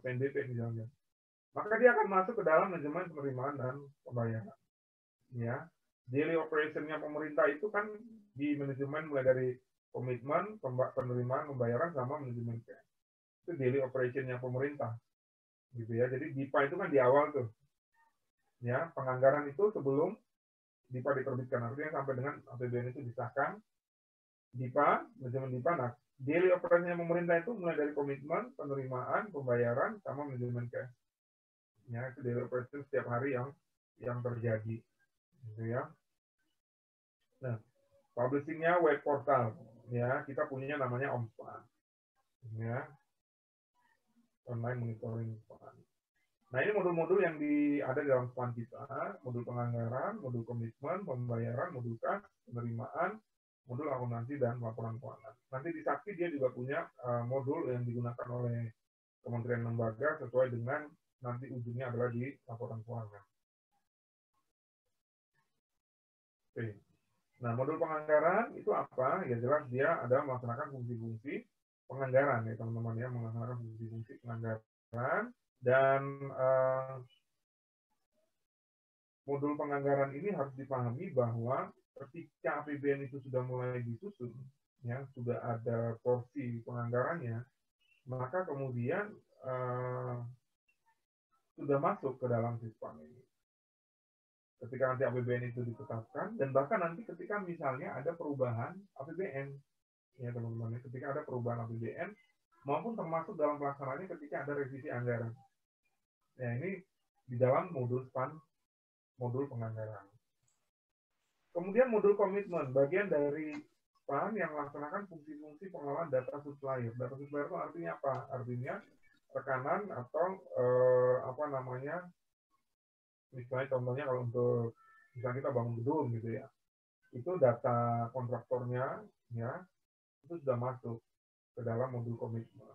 Speaker 1: PNBP misalnya. Maka dia akan masuk ke dalam manajemen penerimaan dan pembayaran. Ya. Daily operation-nya pemerintah itu kan di manajemen mulai dari komitmen, penerimaan, pembayaran sama manajemen cash. Itu daily operation-nya pemerintah. Gitu ya. Jadi DIPA itu kan di awal tuh. Ya, penganggaran itu sebelum DIPA diterbitkan, artinya sampai dengan APBN itu disahkan. DIPA, manajemen DIPA, nah, daily operation-nya pemerintah itu mulai dari komitmen, penerimaan, pembayaran, sama manajemen cash. Ya, itu daily operation setiap hari yang terjadi. Gitu ya. Nah, publishing-nya web portal. Ya, kita punya namanya OMSPAN. Ya. Online monitoring SPAN. Nah, ini modul-modul yang ada di dalam SPAN kita, modul penganggaran, modul komitmen, pembayaran, modul kas, penerimaan, modul akuntansi, dan laporan keuangan. Nanti di Sakti dia juga punya modul yang digunakan oleh kementerian lembaga sesuai dengan nanti ujungnya adalah di laporan keuangan. Oke. Nah, modul penganggaran itu apa? Ya jelas dia ada melaksanakan fungsi-fungsi penganggaran ya teman-teman ya, melaksanakan fungsi-fungsi penganggaran dan modul penganggaran ini harus dipahami bahwa ketika APBN itu sudah mulai disusun ya, sudah ada porsi penganggarannya, maka kemudian sudah masuk ke dalam SISPAN ini. Ketika nanti APBN itu ditetapkan, dan bahkan nanti ketika misalnya ada perubahan APBN, ya teman-teman, ketika ada perubahan APBN, maupun termasuk dalam pelaksanaannya ketika ada revisi anggaran. Ya, ini di dalam modul SPAN, modul penganggaran. Kemudian modul komitmen, bagian dari SPAN yang melaksanakan fungsi-fungsi pengelolaan data supplier. Data supplier itu artinya apa? Artinya rekanan atau misalnya contohnya kalau untuk misalnya kita bangun gedung gitu ya, itu data kontraktornya ya itu sudah masuk ke dalam modul komitmen.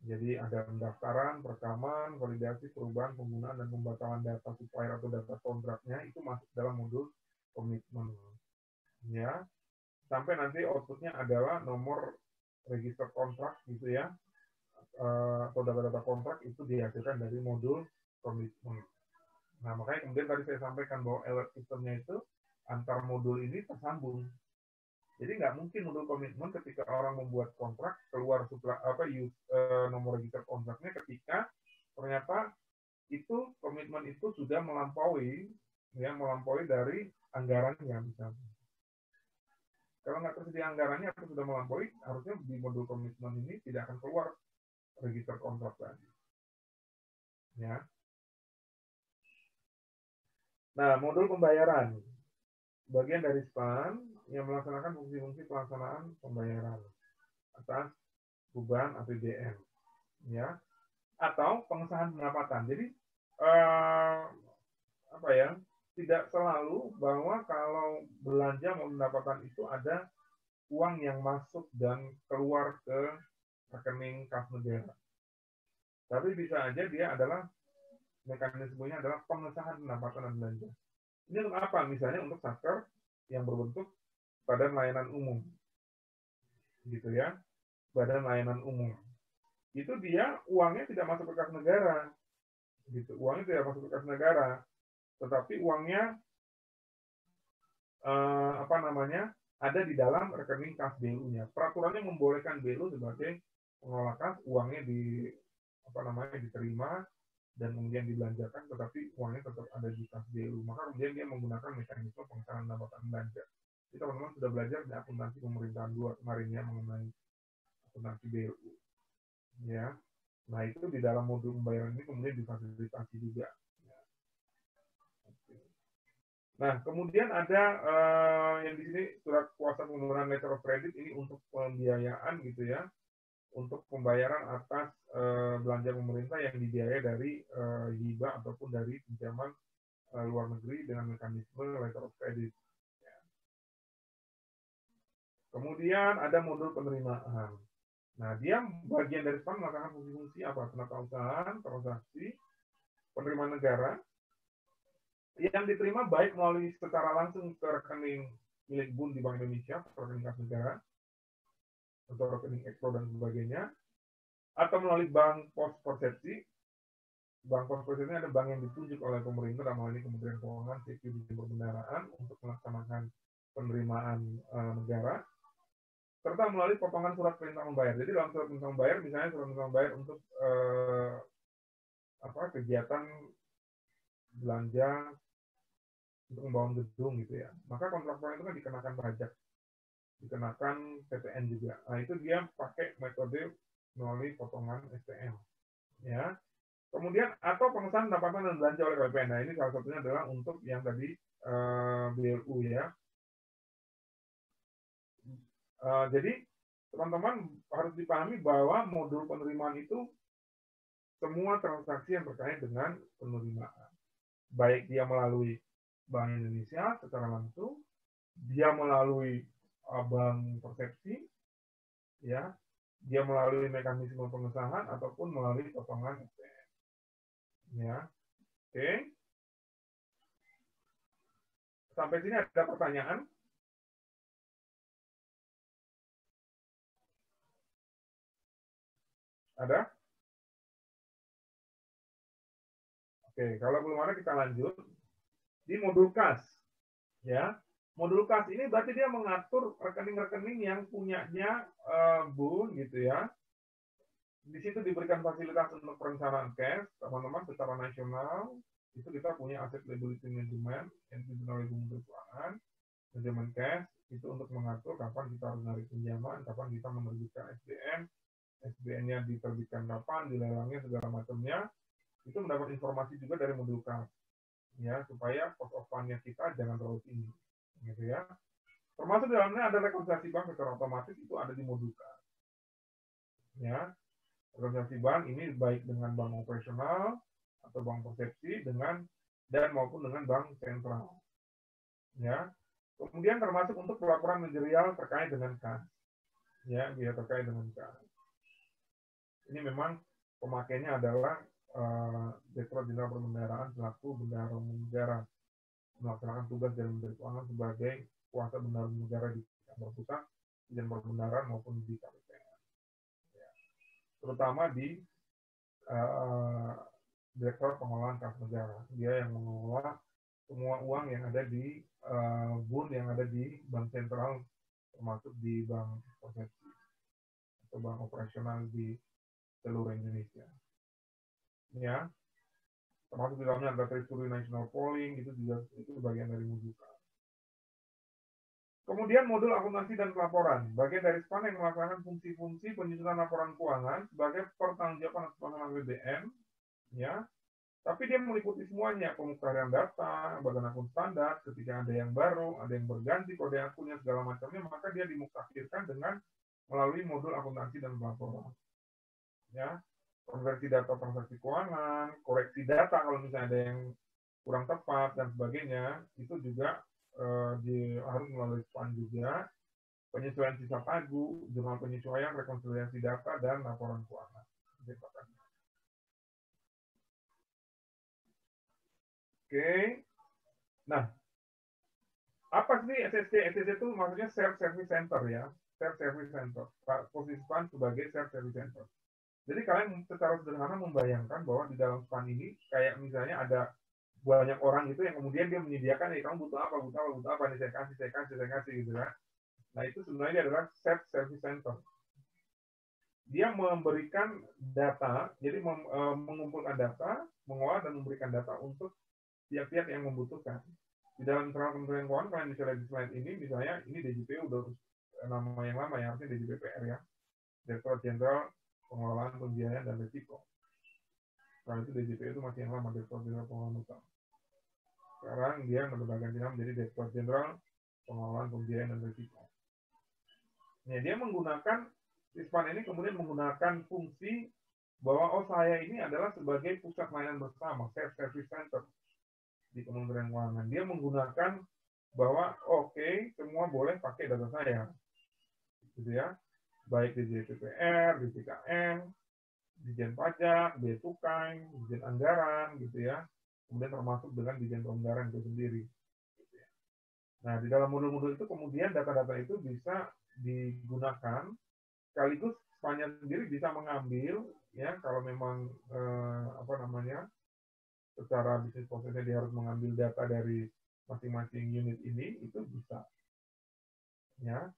Speaker 1: Jadi ada pendaftaran, perekaman, validasi, perubahan, penggunaan dan pembatalan data supplier atau data kontraknya itu masuk dalam modul komitmen. Ya, sampai nanti outputnya adalah nomor register kontrak gitu ya, atau data-data kontrak itu dihasilkan dari modul komitmen. Nah, makanya kemudian tadi saya sampaikan bahwa alert systemnya itu antar modul ini tersambung. Jadi nggak mungkin modul komitmen ketika orang membuat kontrak keluar nomor register kontraknya ketika ternyata itu komitmen itu sudah melampaui dari anggarannya misalnya. Kalau nggak tersedia anggarannya atau sudah melampaui, harusnya di modul komitmen ini tidak akan keluar register kontrak tadi. Ya. Nah, modul pembayaran. Bagian dari SPAN yang melaksanakan fungsi-fungsi pelaksanaan pembayaran atas beban APBN. Ya. Atau pengesahan pendapatan. Jadi, tidak selalu bahwa kalau belanja maupun pendapatan itu ada uang yang masuk dan keluar ke rekening kas negara. Tapi bisa aja dia adalah mekanismenya adalah pengesahan pendapatan dan belanja. Ini untuk apa? Misalnya untuk satker yang berbentuk badan layanan umum. Gitu ya. Badan layanan umum. Itu dia uangnya tidak masuk ke kas negara. Gitu. Uangnya tidak masuk ke kas negara. Tetapi uangnya ada di dalam rekening kas BLU-nya. Peraturannya membolehkan BLU sebagai pengelola kas, uangnya diterima dan kemudian dibelanjakan, tetapi uangnya tetap ada di kas BLU. Maka kemudian dia menggunakan mekanisme pengesahan pendapatan belanja. Jadi teman-teman sudah belajar di akuntansi pemerintahan 2 kemarin ya mengenai akuntansi BLU. Ya. Nah, itu di dalam modul pembayaran ini kemudian difasilitasi juga. Nah, kemudian ada yang di sini surat kuasa penggunaan letter of credit ini untuk pembiayaan gitu ya, untuk pembayaran atas belanja pemerintah yang dibiayai dari hibah ataupun dari pinjaman luar negeri dengan mekanisme letter of credit. Ya. Kemudian ada modul penerimaan. Nah, dia bagian dari SPAN melakukan fungsi-fungsi apa? Penatausahaan, transaksi, penerimaan negara, yang diterima baik melalui secara langsung ke rekening milik BUN di Bank Indonesia, rekening kas negara, atau rekening ekspor dan sebagainya, atau melalui bank pos persepsi. Bank pos persepsi ada bank yang ditunjuk oleh pemerintah, dalam hal ini Kementerian Keuangan, Sekuritas dan Pembendaraan untuk melaksanakan penerimaan negara, serta melalui potongan surat perintah membayar. Jadi dalam surat perintah membayar, misalnya surat perintah membayar untuk kegiatan belanja untuk membangun gedung gitu ya, maka kontraktor itu kan dikenakan pajak, dikenakan PPN juga. Nah itu dia pakai metode melalui potongan STM, ya. Kemudian atau pengesahan pendapatan dan belanja oleh PPN. Nah ini salah satunya adalah untuk yang tadi BLU ya. Jadi teman-teman harus dipahami bahwa modul penerimaan itu semua transaksi yang terkait dengan penerimaan. Baik dia melalui Bank Indonesia secara langsung, dia melalui bank persepsi, ya, dia melalui mekanisme pengesahan ataupun melalui potongan SPN. Ya, oke. Sampai sini ada pertanyaan? Ada? Oke, kalau belum ada kita lanjut. Di modul kas, ya, modul kas ini berarti dia mengatur rekening-rekening yang punyanya BUN gitu ya. Di situ diberikan fasilitas untuk perencanaan cash, teman-teman, secara nasional. Itu kita punya aset liability management yang dipimpin oleh Kementerian Keuangan, manajemen cash itu untuk mengatur kapan kita harus narik pinjaman, kapan kita menerbitkan SBN, SBN-nya diterbitkan kapan, dilelangnya segala macamnya. Itu mendapat informasi juga dari modul kas. Ya, supaya cost of fund-nya kita jangan terlalu tinggi, gitu ya. Termasuk di dalamnya ada rekonsiliasi bank secara otomatis, itu ada di modul kas. Ya, rekonsiliasi bank ini baik dengan bank operasional atau bank persepsi dengan dan maupun dengan bank sentral. Ya, kemudian termasuk untuk pelaporan manajerial terkait dengan kas. Ya, dia terkait dengan kas. Ini memang pemakainya adalah Direktorat Jenderal Pembendaraan selaku bendahara negara, melaksanakan tugas dari Menteri Keuangan sebagai kuasa bendahara negara di kantor pusat, Dijen Perbendaharaan maupun di KPPN. Ya. Terutama di Direktorat Pengelolaan Kas Negara. Dia yang mengelola semua uang yang ada di BUN yang ada di Bank Sentral, termasuk di Bank Persepsi atau Bank Operasional di seluruh Indonesia. Ya, termasuk di dalamnya ada Treasury National Polling, itu juga itu bagian dari modul. Kemudian modul akuntansi dan pelaporan, bagian dari SPAN yang melaksanakan fungsi-fungsi penyusunan laporan keuangan sebagai pertanggungjawaban atas pelaksanaan APBN, ya. Tapi dia meliputi semuanya, pemutaran data, bagian akun standar, ketika ada yang baru, ada yang berganti kode akunnya segala macamnya, maka dia dimutakhirkan dengan melalui modul akuntansi dan pelaporan. Ya. Konversi data transaksi keuangan, koreksi data kalau misalnya ada yang kurang tepat dan sebagainya, itu juga harus melalui SPAN juga, penyesuaian sisa pagu, jurnal penyesuaian, rekonsiliasi data, dan laporan keuangan. Oke, nah, apa sih SSC? SSC itu maksudnya Shared Service Center ya, Shared Service Center, posisi SPAN sebagai Shared Service Center. Jadi kalian secara sederhana membayangkan bahwa di dalam SPAN ini kayak misalnya ada banyak orang gitu yang kemudian dia menyediakan, ya kamu butuh apa nih, saya kasih gitu kan. Nah itu sebenarnya adalah Shared Service Center. Dia memberikan data, jadi mengumpulkan data, mengolah dan memberikan data untuk pihak-pihak yang membutuhkan. Di dalam internal Kementerian Keuangan, kalian bisa lihat di slide ini, misalnya ini DJP udah nama yang lama ya, harusnya DJPPR ya, Direktorat Jenderal Pengelolaan Pembiayaan dan Risiko. Karena itu DJP itu masih yang lama, Direktorat Jenderal Pengelolaan Utang. Sekarang dia berganti nama menjadi Direktorat Jenderal Pengelolaan Pembiayaan dan Risiko. Nah, dia menggunakan SPAN ini kemudian menggunakan fungsi bahwa saya ini adalah sebagai pusat layanan bersama, Shared Service Center di Kementerian Keuangan. Dia menggunakan bahwa semua boleh pakai data saya. gitu ya, baik di JPPR, di TKN, Dijen Pajak, Bea Cukai, Dijen Anggaran, gitu ya, kemudian termasuk dengan Dijen Anggaran itu sendiri. Nah, di dalam modul-modul itu kemudian data-data itu bisa digunakan, sekaligus Spanya sendiri bisa mengambil, ya, kalau memang secara bisnis prosesnya dia harus mengambil data dari masing-masing unit ini, itu bisa. Ya,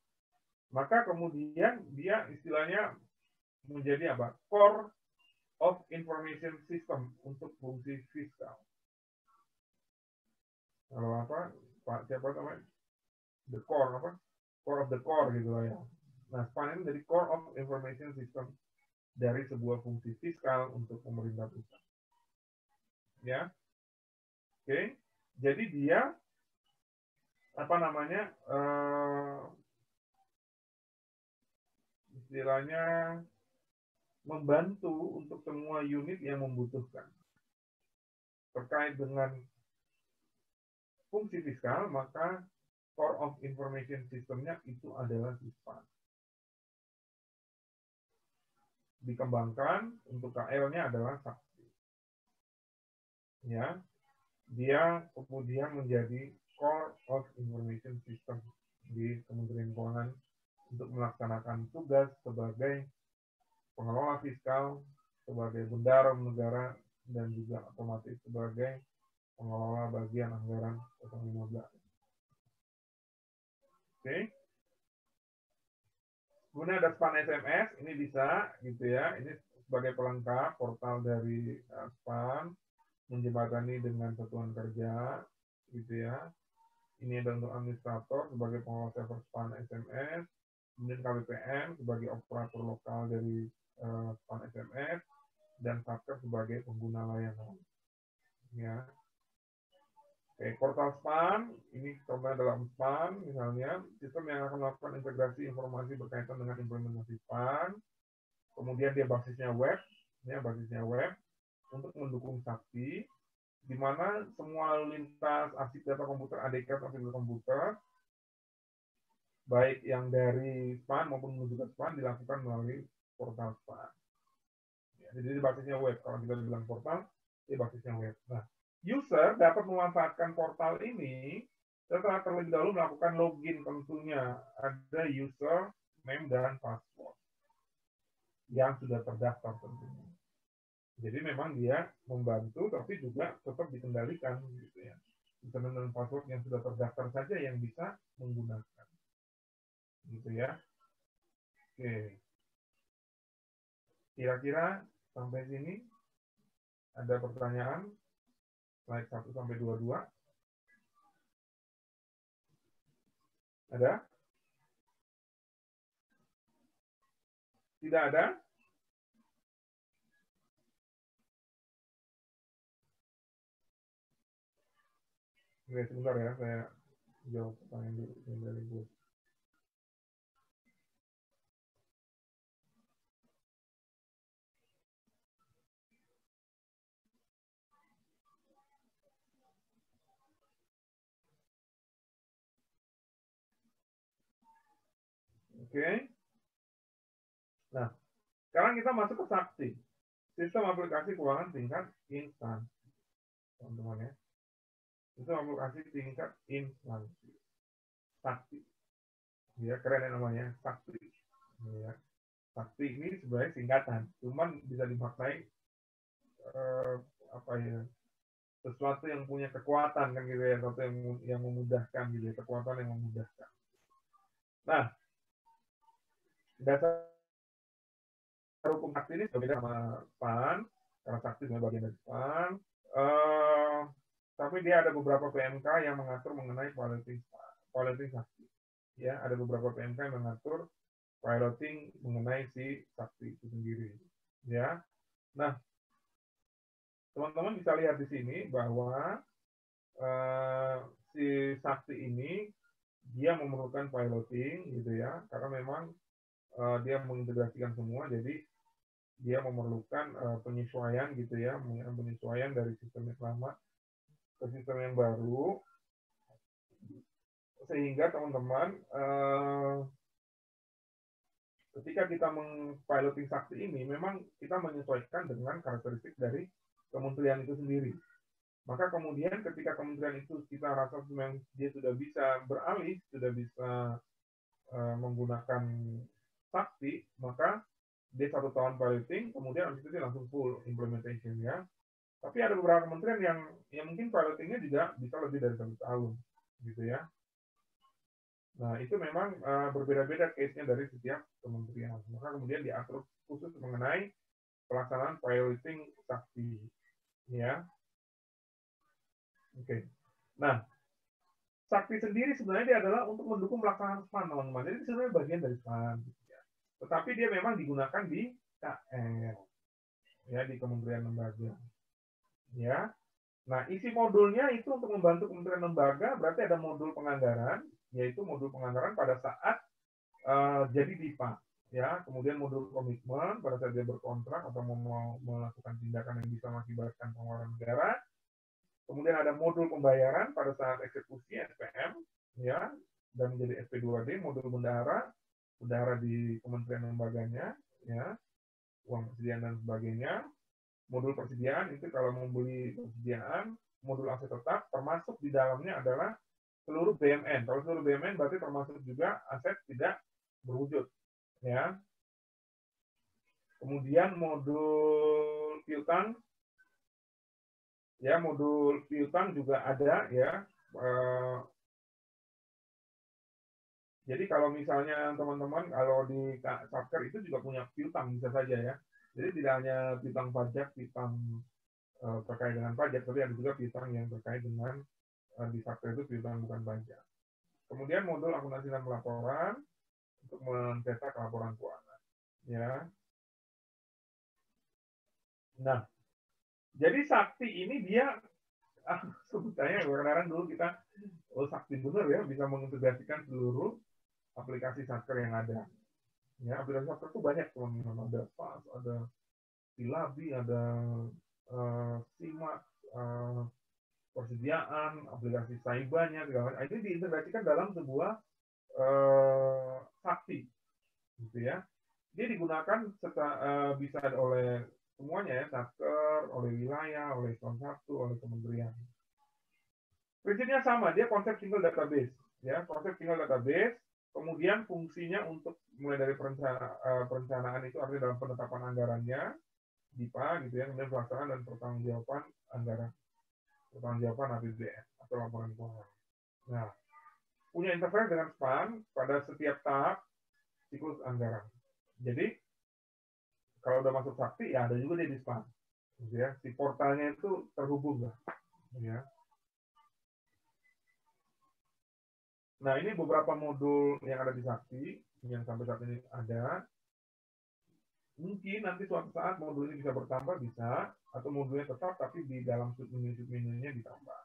Speaker 1: maka kemudian dia istilahnya menjadi apa? Core of Information System untuk fungsi fiskal. Kalau apa? Pak siapa namanya? The core apa? Core of the core gitu lah ya. Nah, SPAN ini dari Core of Information System dari sebuah fungsi fiskal untuk pemerintah pusat. Ya, oke. Jadi dia istilahnya membantu untuk semua unit yang membutuhkan terkait dengan fungsi fiskal, maka Core of Information System-nya itu adalah SPAN. Dikembangkan untuk KL-nya adalah saksi. Ya, dia kemudian menjadi Core of Information System di Kementerian Keuangan untuk melaksanakan tugas sebagai pengelola fiskal, sebagai bendahara negara, dan juga otomatis sebagai pengelola bagian anggaran 015. Oke. Kemudian ada SPAN SMS, ini bisa gitu ya, ini sebagai pelengkap portal dari SPAN, menjembatani dengan satuan kerja gitu ya. Ini ada untuk administrator sebagai pengelola server SPAN SMS, kemudian KBPM sebagai operator lokal dari SPAN SMS, dan Satker sebagai pengguna layanan. Ya. Oke, portal SPAN, ini contohnya dalam SPAN, misalnya, sistem yang akan melakukan integrasi informasi berkaitan dengan implementasi SPAN, kemudian dia basisnya web, ya, basisnya web, untuk mendukung Sakti, di mana semua lintas arsip data komputer, ADK arsip data komputer, baik yang dari SPAN maupun menuju ke SPAN, dilakukan melalui portal SPAN. Ya, jadi basisnya web, kalau kita bilang portal, ini basisnya web. Nah, user dapat memanfaatkan portal ini setelah terlebih dahulu melakukan login, tentunya ada user name dan password yang sudah terdaftar tentunya. Jadi memang dia membantu, tapi juga tetap dikendalikan gitu ya. Username dan password yang sudah terdaftar saja yang bisa menggunakan, gitu ya. Oke. Kira-kira sampai sini ada pertanyaan? Slide 1 sampai 22. Ada? Tidak ada? Oke, sebentar ya, saya jawab pertanyaan dulu dari Bu. Oke. Nah, sekarang kita masuk ke Sakti. Sistem aplikasi keuangan tingkat instansi. Teman-teman ya. Sistem aplikasi tingkat instansi. Sakti. Ya, keren ya namanya, Sakti. Ya. Sakti ini sebenarnya singkatan, cuman bisa dimaknai sesuatu yang punya kekuatan kan gitu ya, sesuatu yang memudahkan gitu ya, kekuatan yang memudahkan. Nah, dasar hukum Sakti ini berbeda sama SPAN, karena Sakti sebagai bagian dari SPAN. Tapi dia ada beberapa PMK yang mengatur mengenai piloting Sakti. Ya, ada beberapa PMK yang mengatur piloting mengenai si Sakti itu sendiri. Ya, nah, teman-teman bisa lihat di sini bahwa si Sakti ini dia memerlukan piloting gitu ya, karena memang dia mengintegrasikan semua, jadi dia memerlukan penyesuaian gitu ya, penyesuaian dari sistem yang lama ke sistem yang baru, sehingga teman-teman ketika kita meng-piloting sakti ini, memang kita menyesuaikan dengan karakteristik dari kementerian itu sendiri. Maka kemudian ketika kementerian itu kita rasa memang dia sudah bisa beralih, sudah bisa menggunakan sakti, maka dia 1 tahun piloting, kemudian habis itu dia langsung full implementation ya. Tapi ada beberapa kementerian yang mungkin pilotingnya juga bisa lebih dari 1 tahun, gitu ya. Nah, itu memang berbeda-beda case-nya dari setiap kementerian. Maka kemudian diatur khusus mengenai pelaksanaan piloting sakti. Ya. Oke. Nah, sakti sendiri sebenarnya dia adalah untuk mendukung pelaksanaan SPAN, teman-teman. Jadi sebenarnya bagian dari SPAN. Ya. Tetapi dia memang digunakan di KL. Ya, di kementerian lembaga. Ya. Nah, isi modulnya itu untuk membantu kementerian lembaga, berarti ada modul penganggaran, yaitu modul penganggaran pada saat jadi DIPA, ya. Kemudian modul komitmen pada saat dia berkontrak atau mau melakukan tindakan yang bisa mengakibatkan pengeluaran negara. Kemudian ada modul pembayaran pada saat eksekusi SPM, ya, dan menjadi SP2D, modul bendahara di kementerian lembaganya, ya, uang persediaan dan sebagainya. Modul persediaan itu kalau membeli persediaan, modul aset tetap, termasuk di dalamnya adalah seluruh BMN. Kalau seluruh BMN berarti termasuk juga aset tidak berwujud, ya. Kemudian modul piutang, ya, modul piutang juga ada, ya. Jadi kalau misalnya teman-teman kalau di Satker itu juga punya piutang bisa saja ya. Jadi tidak hanya piutang pajak, piutang terkait dengan pajak, tapi ada juga piutang yang terkait dengan di Satker itu piutang bukan pajak. Kemudian modul akuntansi dan pelaporan untuk mencetak laporan keuangan. Ya. Nah, jadi sakti ini dia sebetulnya kadang-kadang dulu kita sakti benar ya bisa mengintegrasikan seluruh aplikasi Satker yang ada. Ya, aplikasi Satker itu banyak teman-teman, ada PAS, ada Silabi, ada Simak, persediaan, aplikasi Saibanya, ini diintegrasikan dalam sebuah sakti, gitu ya. Dia digunakan bisa oleh semuanya ya, Satker, oleh wilayah, oleh tahun 1, oleh kementerian. Prinsipnya sama, dia konsep single database, ya, konsep single database. Kemudian fungsinya untuk mulai dari perencanaan itu artinya dalam penetapan anggarannya, DIPA, gitu ya, kemudian pelaksanaan dan pertanggungjawaban anggaran, pertanggungjawaban APBN atau laporan keuangan. Nah, punya interface dengan SPAN pada setiap tahap siklus anggaran. Jadi kalau udah masuk sakti ya ada juga di SPAN, gitu ya. Si portalnya itu terhubung lah, ya. Nah, ini beberapa modul yang ada di sakti yang sampai saat ini ada. Mungkin nanti suatu saat modul ini bisa bertambah, bisa, atau modulnya tetap tapi di dalam submenu-nya ditambah.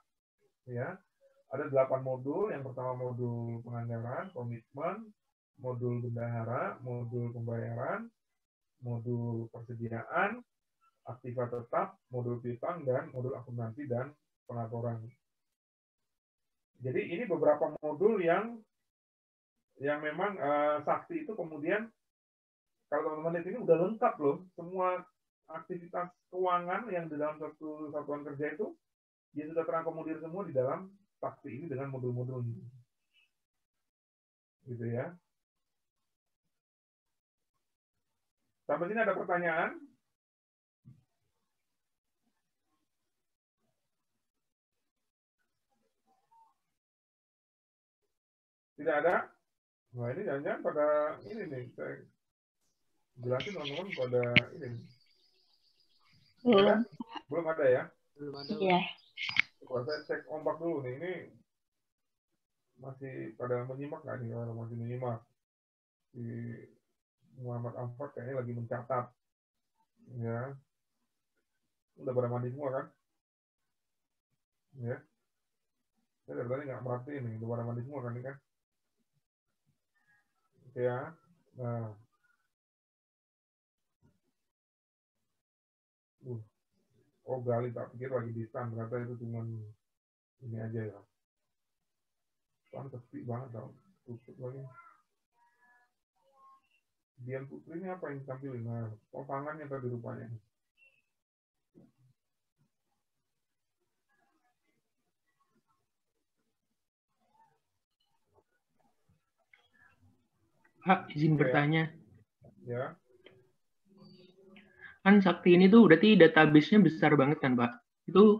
Speaker 1: Ya. Ada 8 modul. Yang pertama modul penganggaran, komitmen, modul bendahara, modul pembayaran, modul persediaan, aktiva tetap, modul piutang, dan modul akuntansi dan pelaporan. Jadi ini beberapa modul yang memang sakti itu kemudian kalau teman-teman lihat ini udah lengkap loh, semua aktivitas keuangan yang di dalam satu satuan kerja itu dia sudah terakomodir semua di dalam sakti ini dengan modul-modul ini. Gitu ya. Sampai sini ada pertanyaan? Tidak ada? Nah ini jangan-jangan pada ini nih, saya jelasin teman-teman pada ini. Belum ada ya?
Speaker 10: Belum ada. Iya.
Speaker 1: Coba saya cek ombak dulu nih, ini masih pada menyimak nggak nih? Kalau masih menyimak, si Muhammad Amfat kayaknya lagi mencatat, ya. Udah pada mandi semua kan? Ya. Saya dari tadi nggak merhatiin nih, udah pada mandi semua kan ini kan? Oke ya. Nah. Oh Gali, tak pikir lagi di stand, ternyata itu cuma ini aja ya. Stand sepi banget tau, tutup lagi. Dian Putri ini apa yang ditampilin? Nah, tangannya tadi rupanya.
Speaker 13: Pak, izin bertanya.
Speaker 1: Ya.
Speaker 13: Kan Sakti ini tuh berarti database-nya besar banget kan, Pak? Itu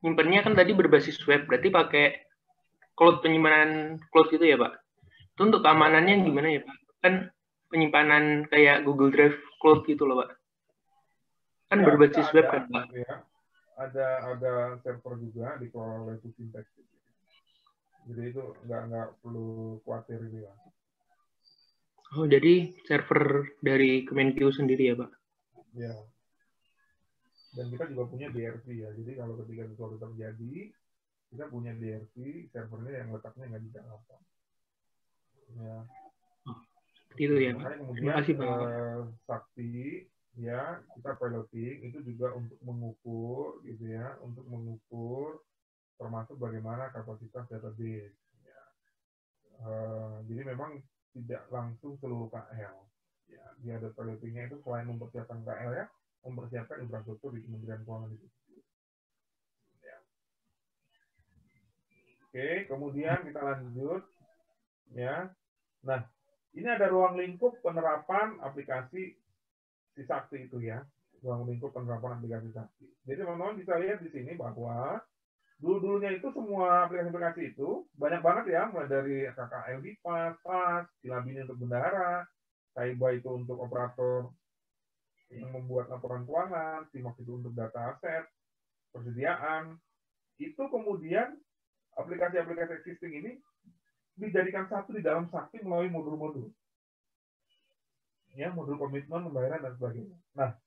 Speaker 13: nyimpennya kan tadi berbasis web, berarti pakai cloud, penyimpanan cloud gitu ya, Pak? Itu untuk keamanannya gimana ya, Pak? Kan penyimpanan kayak Google Drive cloud gitu loh, Pak. Kan
Speaker 1: Ya,
Speaker 13: berbasis
Speaker 1: ada,
Speaker 13: web kan, Pak?
Speaker 1: Ya. Ada server juga dikelola oleh Tusintex. Jadi itu nggak perlu khawatir gitu ya.
Speaker 13: Oh, jadi server dari Kemenkeu sendiri ya, Pak?
Speaker 1: Ya. Dan kita juga punya DRV ya. Jadi kalau ketika sesuatu terjadi, kita punya DRV, servernya yang letaknya nggak di Jakarta. Ya.
Speaker 13: Oh, seperti itu ya, Pak. Terima kasih, Pak.
Speaker 1: Sakti, ya, kita piloting itu juga untuk mengukur, gitu ya, untuk mengukur termasuk bagaimana kapasitas database. Ya. Jadi memang tidak langsung seluruh KL. Ya, dia ada pilotingnya itu selain mempersiapkan KL ya, mempersiapkan infrastruktur di Kementerian Keuangan itu. Ya. Oke, kemudian kita lanjut. Ya, nah ini ada ruang lingkup penerapan aplikasi si Sakti itu ya, ruang lingkup penerapan aplikasi Sakti. Jadi teman-teman bisa lihat di sini bahwa dulu-dulunya itu semua aplikasi-aplikasi itu banyak banget ya, mulai dari KKL Bipas, PAS, Silabini untuk bendahara, Kaiba itu untuk operator yang membuat laporan keuangan, Simak itu untuk data aset, persediaan. Itu kemudian aplikasi-aplikasi existing ini dijadikan satu di dalam Sakti melalui modul-modul. Ya, modul komitmen, pembayaran, dan sebagainya. Nah,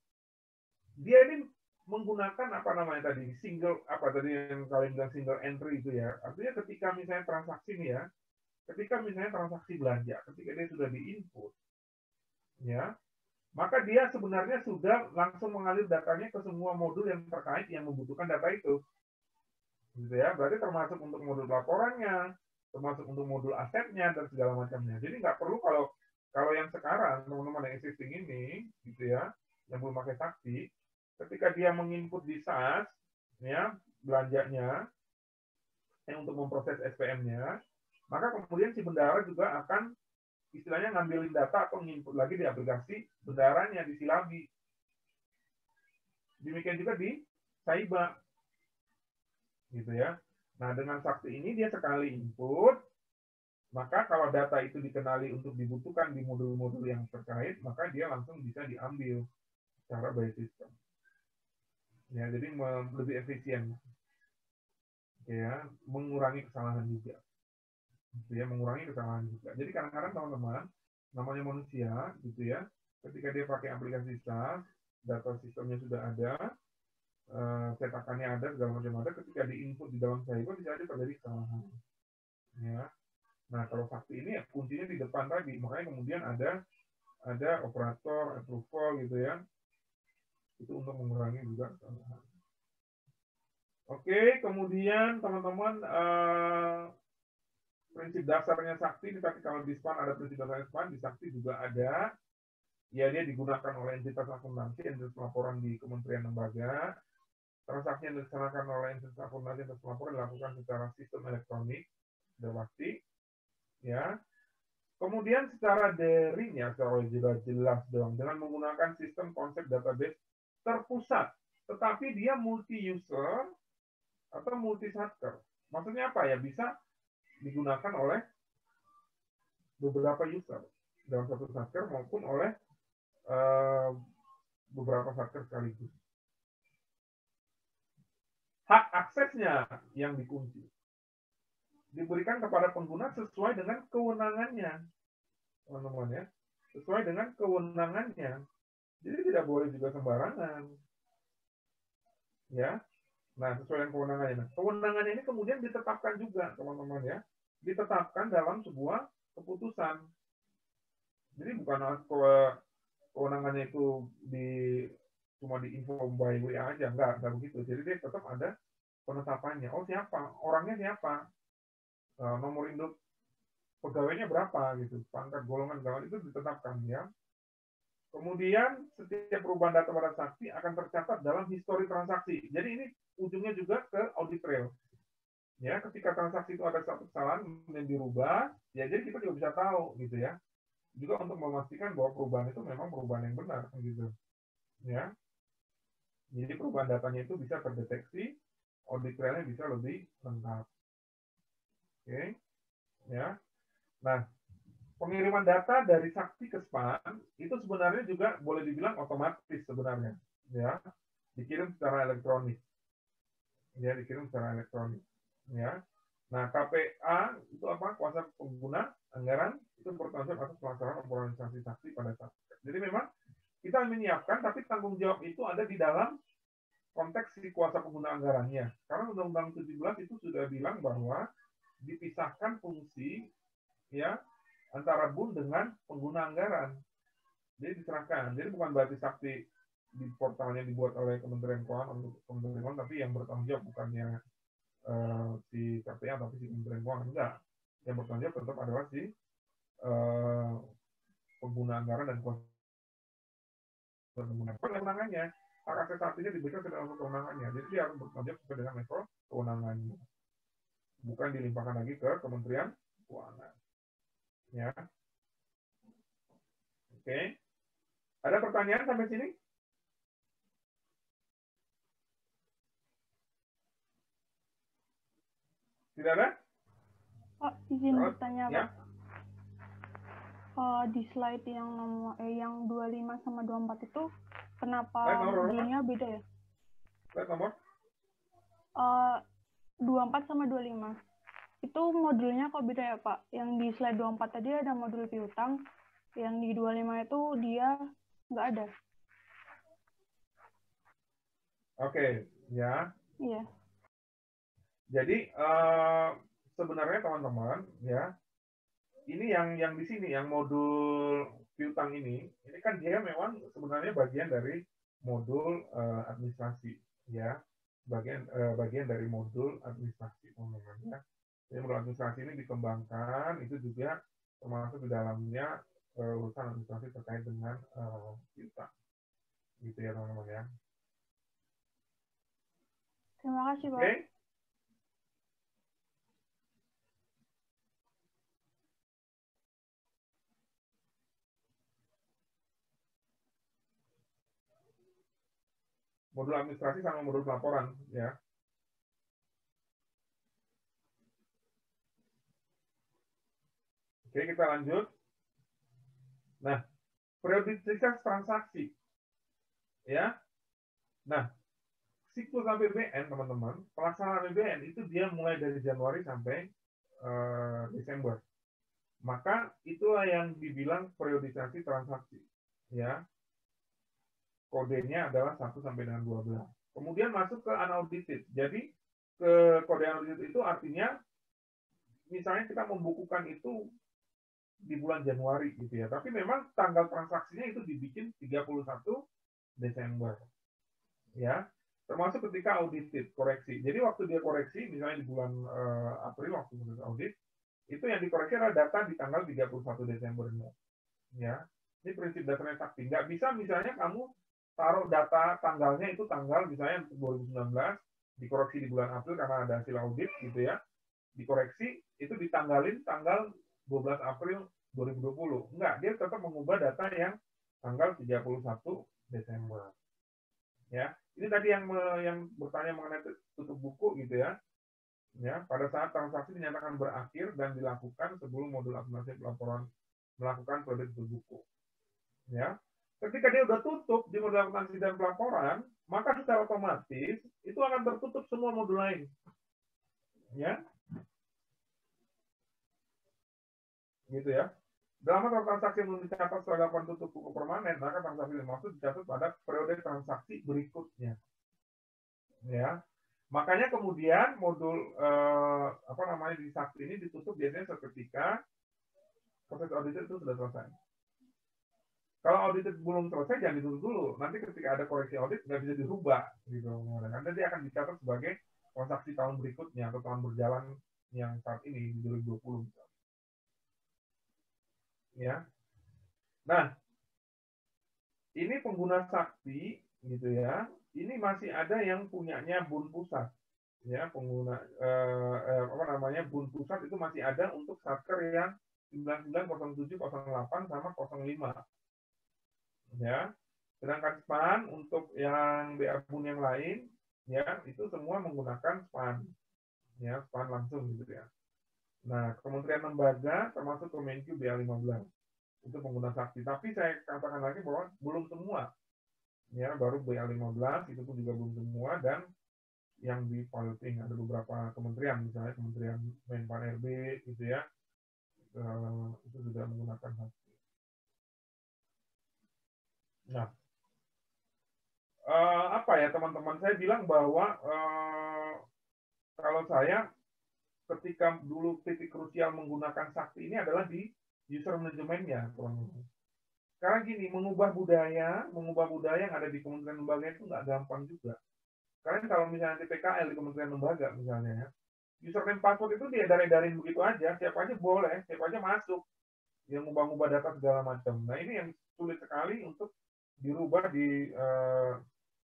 Speaker 1: dia ini menggunakan apa namanya tadi, single, apa tadi yang kalian bilang single entry itu ya. Artinya ketika misalnya transaksi nih ya, ketika misalnya transaksi belanja, ketika dia sudah di-input, ya, maka dia sebenarnya sudah langsung mengalir datanya ke semua modul yang terkait yang membutuhkan data itu. Gitu ya, berarti termasuk untuk modul laporannya, termasuk untuk modul asetnya, dan segala macamnya. Jadi nggak perlu kalau yang sekarang, teman-teman yang existing ini, gitu ya, yang belum pakai Sakti, ketika dia menginput di SAS, ya, belanjanya, untuk memproses SPM-nya, maka kemudian si bendahara juga akan istilahnya ngambilin data atau menginput lagi di aplikasi bendaharanya, di Silabi. Demikian juga di Kaiba. Gitu ya. Nah, dengan Sakti ini dia sekali input, maka kalau data itu dikenali untuk dibutuhkan di modul-modul yang terkait, maka dia langsung bisa diambil secara by system. Ya, jadi lebih efisien. Ya, mengurangi kesalahan juga. Ya, mengurangi kesalahan juga. Jadi kadang-kadang teman-teman, namanya manusia, gitu ya, ketika dia pakai aplikasi SAS, data sistemnya sudah ada, cetakannya ada, segala macam ada, ketika diinput di dalam Kaiba bisa aja terjadi kesalahan. Ya. Nah, kalau Sakti ini ya, kuncinya di depan tadi, makanya kemudian ada operator, approval gitu ya, itu untuk mengurangi juga kesalahan. Oke, kemudian teman-teman prinsip dasarnya Sakti, tapi kalau di SPAN ada prinsip dasarnya SPAN, di Sakti juga ada, ya dia digunakan oleh entitas akuntansi, entitas laporan di kementerian lembaga, transaksi yang dilaksanakan oleh entitas akuntansi, entitas laporan dilakukan secara sistem elektronik, sudah pasti, ya. Kemudian secara daring ya, secara jelas dong, dengan menggunakan sistem konsep database terpusat, tetapi dia multi-user atau multi-satker. Maksudnya apa ya? Bisa digunakan oleh beberapa user dalam satu satker maupun oleh beberapa satker sekaligus. Hak aksesnya yang dikunci. Diberikan kepada pengguna sesuai dengan kewenangannya. Teman-teman ya. Sesuai dengan kewenangannya. Jadi tidak boleh juga sembarangan. Ya. Nah, sesuai dengan kewenangannya. Nah, kewenangannya ini kemudian ditetapkan juga, teman-teman ya. Ditetapkan dalam sebuah keputusan. Jadi bukan kewenangannya itu cuma di info by WA aja, enggak begitu. Jadi dia tetap ada penetapannya. Oh, siapa? Orangnya siapa? Nomor induk pegawainya berapa gitu, pangkat, golongan, itu ditetapkan ya. Kemudian setiap perubahan data pada saksi akan tercatat dalam histori transaksi. Jadi ini ujungnya juga ke audit trail. Ya, ketika transaksi itu ada satu kesalahan kemudian dirubah, ya jadi kita juga bisa tahu gitu ya. Juga untuk memastikan bahwa perubahan itu memang perubahan yang benar gitu. Ya. Jadi perubahan datanya itu bisa terdeteksi, audit trailnya bisa lebih lengkap. Oke. Ya. Nah, pengiriman data dari saksi ke SPAN itu sebenarnya juga boleh dibilang otomatis sebenarnya, ya, dikirim secara elektronik, ya, dikirim secara elektronik, ya. Nah, KPA itu apa? Kuasa pengguna anggaran itu bertanggung jawab atas pelaksanaan organisasi saksi pada saat. Jadi memang kita menyiapkan, tapi tanggung jawab itu ada di dalam konteks si kuasa pengguna anggarannya. Karena Undang-Undang 17 itu sudah bilang bahwa dipisahkan fungsi, ya, antara BUN dengan pengguna anggaran. Jadi diserahkan. Jadi bukan berarti saksi di portalnya dibuat oleh Kementerian Keuangan untuk Kementerian Keuangan, tapi yang bertanggung jawab bukannya si KPA tapi si Kementerian Keuangan, enggak. Yang bertanggung jawab tetap adalah si pengguna anggaran dan kuasa pengguna. Kewenangannya, hak akses saksinya diberikan sesuai dengan kewenangannya. Jadi dia harus bertanggung jawab sesuai dengan level kewenangannya. Bukan dilimpahkan lagi ke Kementerian Keuangan. Ya. Oke. Ada pertanyaan sampai sini? Tidak ada?
Speaker 14: Pak, izin bertanya,
Speaker 1: ya.
Speaker 14: Pak. Di slide yang nomor yang 25 sama 24 itu kenapa modulnya beda ya?
Speaker 1: Slide nomor?
Speaker 14: 24 sama 25. Itu modulnya kok beda ya, Pak? Yang di slide 24 tadi ada modul piutang, yang di 25 itu dia nggak ada.
Speaker 1: Oke, ya.
Speaker 14: Iya.
Speaker 1: Jadi sebenarnya teman-teman, ya, ini yang di sini, yang modul piutang ini kan dia memang sebenarnya bagian dari modul administrasi, ya, bagian dari modul administrasi, teman-teman, ya. Jadi modul administrasi ini dikembangkan, itu juga termasuk di dalamnya urusan administrasi terkait dengan piutang, gitu ya teman-teman ya.
Speaker 14: Terima kasih, Pak.
Speaker 1: Okay. Modul administrasi sama modul pelaporan, ya. Oke, kita lanjut. Nah, periodisitas transaksi, ya. Nah, siklus APBN, teman-teman, pelaksanaan APBN itu dia mulai dari Januari sampai Desember. Maka itulah yang dibilang periodisasi transaksi, ya. Kodenya adalah 1 sampai dengan 12. Kemudian masuk ke unaudited. Jadi ke kode unaudited itu artinya misalnya kita membukukan itu di bulan Januari gitu ya. Tapi memang tanggal transaksinya itu dibikin 31 Desember. Ya. Termasuk ketika audited, koreksi. Jadi waktu dia koreksi misalnya di bulan April waktu audit, itu yang dikoreksi adalah data di tanggal 31 Desembernya. Ya. Ini prinsip data transaksi. Nggak bisa misalnya kamu taruh data tanggalnya itu tanggal misalnya 2019, dikoreksi di bulan April karena ada hasil audit gitu ya, dikoreksi itu ditanggalin tanggal 12 April 2020. Enggak, dia tetap mengubah data yang tanggal 31 Desember. Ya, ini tadi yang bertanya mengenai tutup buku gitu ya. Ya, pada saat transaksi dinyatakan berakhir dan dilakukan sebelum modul administrasi pelaporan melakukan periode tutup buku. Ya. Ketika dia sudah tutup di modul akuntansi dan pelaporan, maka secara otomatis itu akan tertutup semua modul lain. Ya. Gitu ya. Dalam transaksi yang dicatat setelah dilakukan tutup buku permanen, maka transaksi dimaksud dicatat pada periode transaksi berikutnya. Ya. Makanya kemudian modul di saksi ini ditutup biasanya seketika proses audit itu sudah selesai. Kalau audit belum selesai, jangan ditutup dulu. Nanti ketika ada koreksi audit, nggak bisa dirubah. Gitu. Nanti dia akan dicatat sebagai transaksi tahun berikutnya atau tahun berjalan yang saat ini, di 2020. Ya. Nah, ini pengguna sakti gitu ya. Ini masih ada yang punyanya Bun Pusat. Ya, pengguna Bun Pusat itu masih ada untuk satker yang 990708 sama 05. Ya. Sedangkan SPAN untuk yang BA Bun yang lain ya, itu semua menggunakan SPAN. Ya, SPAN langsung gitu ya. Nah, Kementerian Lembaga termasuk Kemenq BA15 itu pengguna sakti. Tapi saya katakan lagi bahwa belum semua. Ya, baru BA15 itu pun juga belum semua, dan yang di piloting ada beberapa kementerian, misalnya Kementerian Menpan RB gitu ya. Itu sudah menggunakan sakti. Nah, apa ya teman-teman, saya bilang bahwa kalau saya ketika dulu titik krusial menggunakan sakti ini adalah di user manajemennya. Sekarang gini, mengubah budaya yang ada di kementerian lembaga itu nggak gampang juga. Karena kalau misalnya nanti PKL di kementerian lembaga misalnya ya, username password itu diedar-edarin begitu aja, siapa aja boleh, siapa aja masuk, yang ngubah-ngubah data segala macam. Nah ini yang sulit sekali untuk dirubah di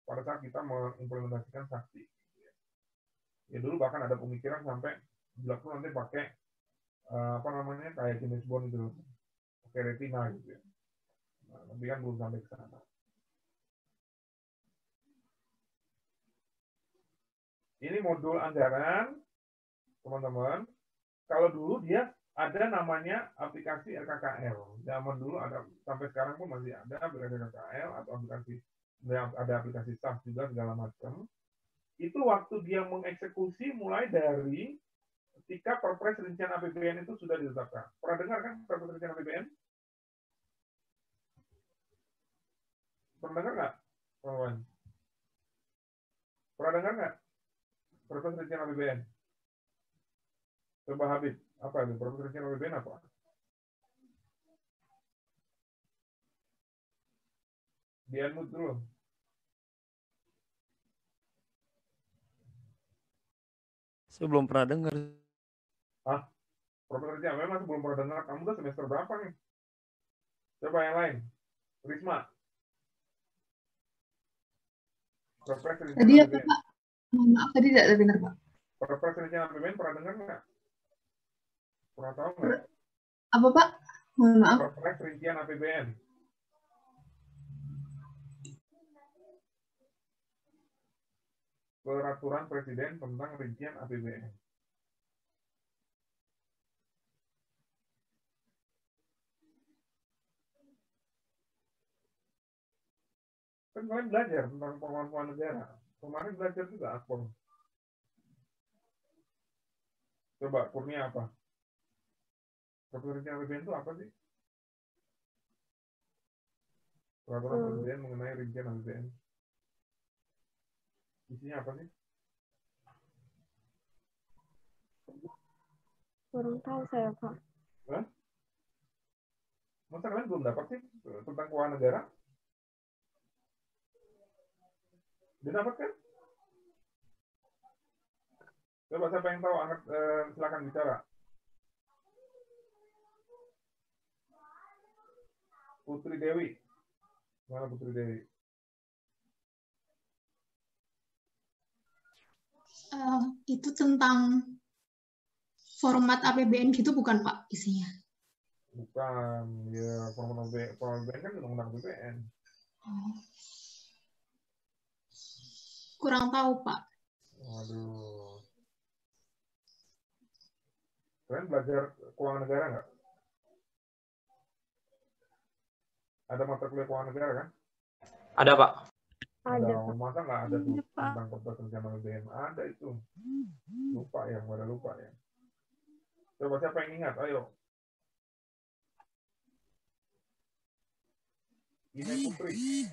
Speaker 1: pada saat kita mengimplementasikan sakti. Ya dulu bahkan ada pemikiran sampai bila pun nanti pakai kayak jenis bond itu, pakai retina gitu ya. Nah, tapi kan belum sampai ke sana. Ini modul anggaran, teman-teman. Kalau dulu dia ada namanya aplikasi RKKL. Zaman dulu ada, sampai sekarang pun masih ada aplikasi RKKL atau ada aplikasi SAF juga segala macam. Itu waktu dia mengeksekusi mulai dari ketika Perpres Rincian APBN itu sudah ditetapkan. Pernah dengar kan Perpres Rincian APBN? Pernah dengar nggak, kawan? Pernah dengar nggak Perpres Rincian APBN? Coba Habib, apa itu Perpres Rincian APBN apa? Di-unmute dulu.
Speaker 15: Saya belum pernah dengar.
Speaker 1: Hah? Perpres Rincian APBN masih belum pernah dengar. Kamu udah semester berapa nih? Coba yang lain. Risma. Perpres Rincian
Speaker 7: Tadi apa,
Speaker 1: APBN.
Speaker 7: Pak? Mohon maaf, tadi tidak dengar, Pak.
Speaker 1: Perpres Rincian APBN pernah dengar nggak? Pernah tahu nggak?
Speaker 7: Apa, Pak? Mohon maaf.
Speaker 1: Perpres Rincian APBN. Peraturan Presiden tentang rincian APBN. Kan kalian belajar tentang pengelolaan negara. Kemarin belajar juga Akpor. Coba Kurnia apa? Peraturan rincian APBN itu apa sih? Peraturan Presiden mengenai rincian APBN. Isinya apa sih?
Speaker 2: Kurang tahu saya, Pak.
Speaker 1: Hah? Masa kalian belum dapat sih tentang keuangan negara? Dia dapat kan? Coba siapa yang tahu, angkat, silakan bicara. Putri Dewi. Mana Putri Dewi?
Speaker 11: Itu tentang format APBN gitu bukan Pak isinya?
Speaker 1: Bukan, ya format APBN kan undang-undang APBN.
Speaker 11: Oh. Kurang tahu Pak.
Speaker 1: Waduh. Kalian belajar keuangan negara nggak? Ada mata kuliah keuangan negara kan?
Speaker 5: Ada, Pak.
Speaker 1: Ada. Masa nggak ada tuh tentang Perpres Rencana APBN? Ada itu. Lupa ya, pada lupa ya. Coba siapa yang ingat? Ayo. Ini Putri.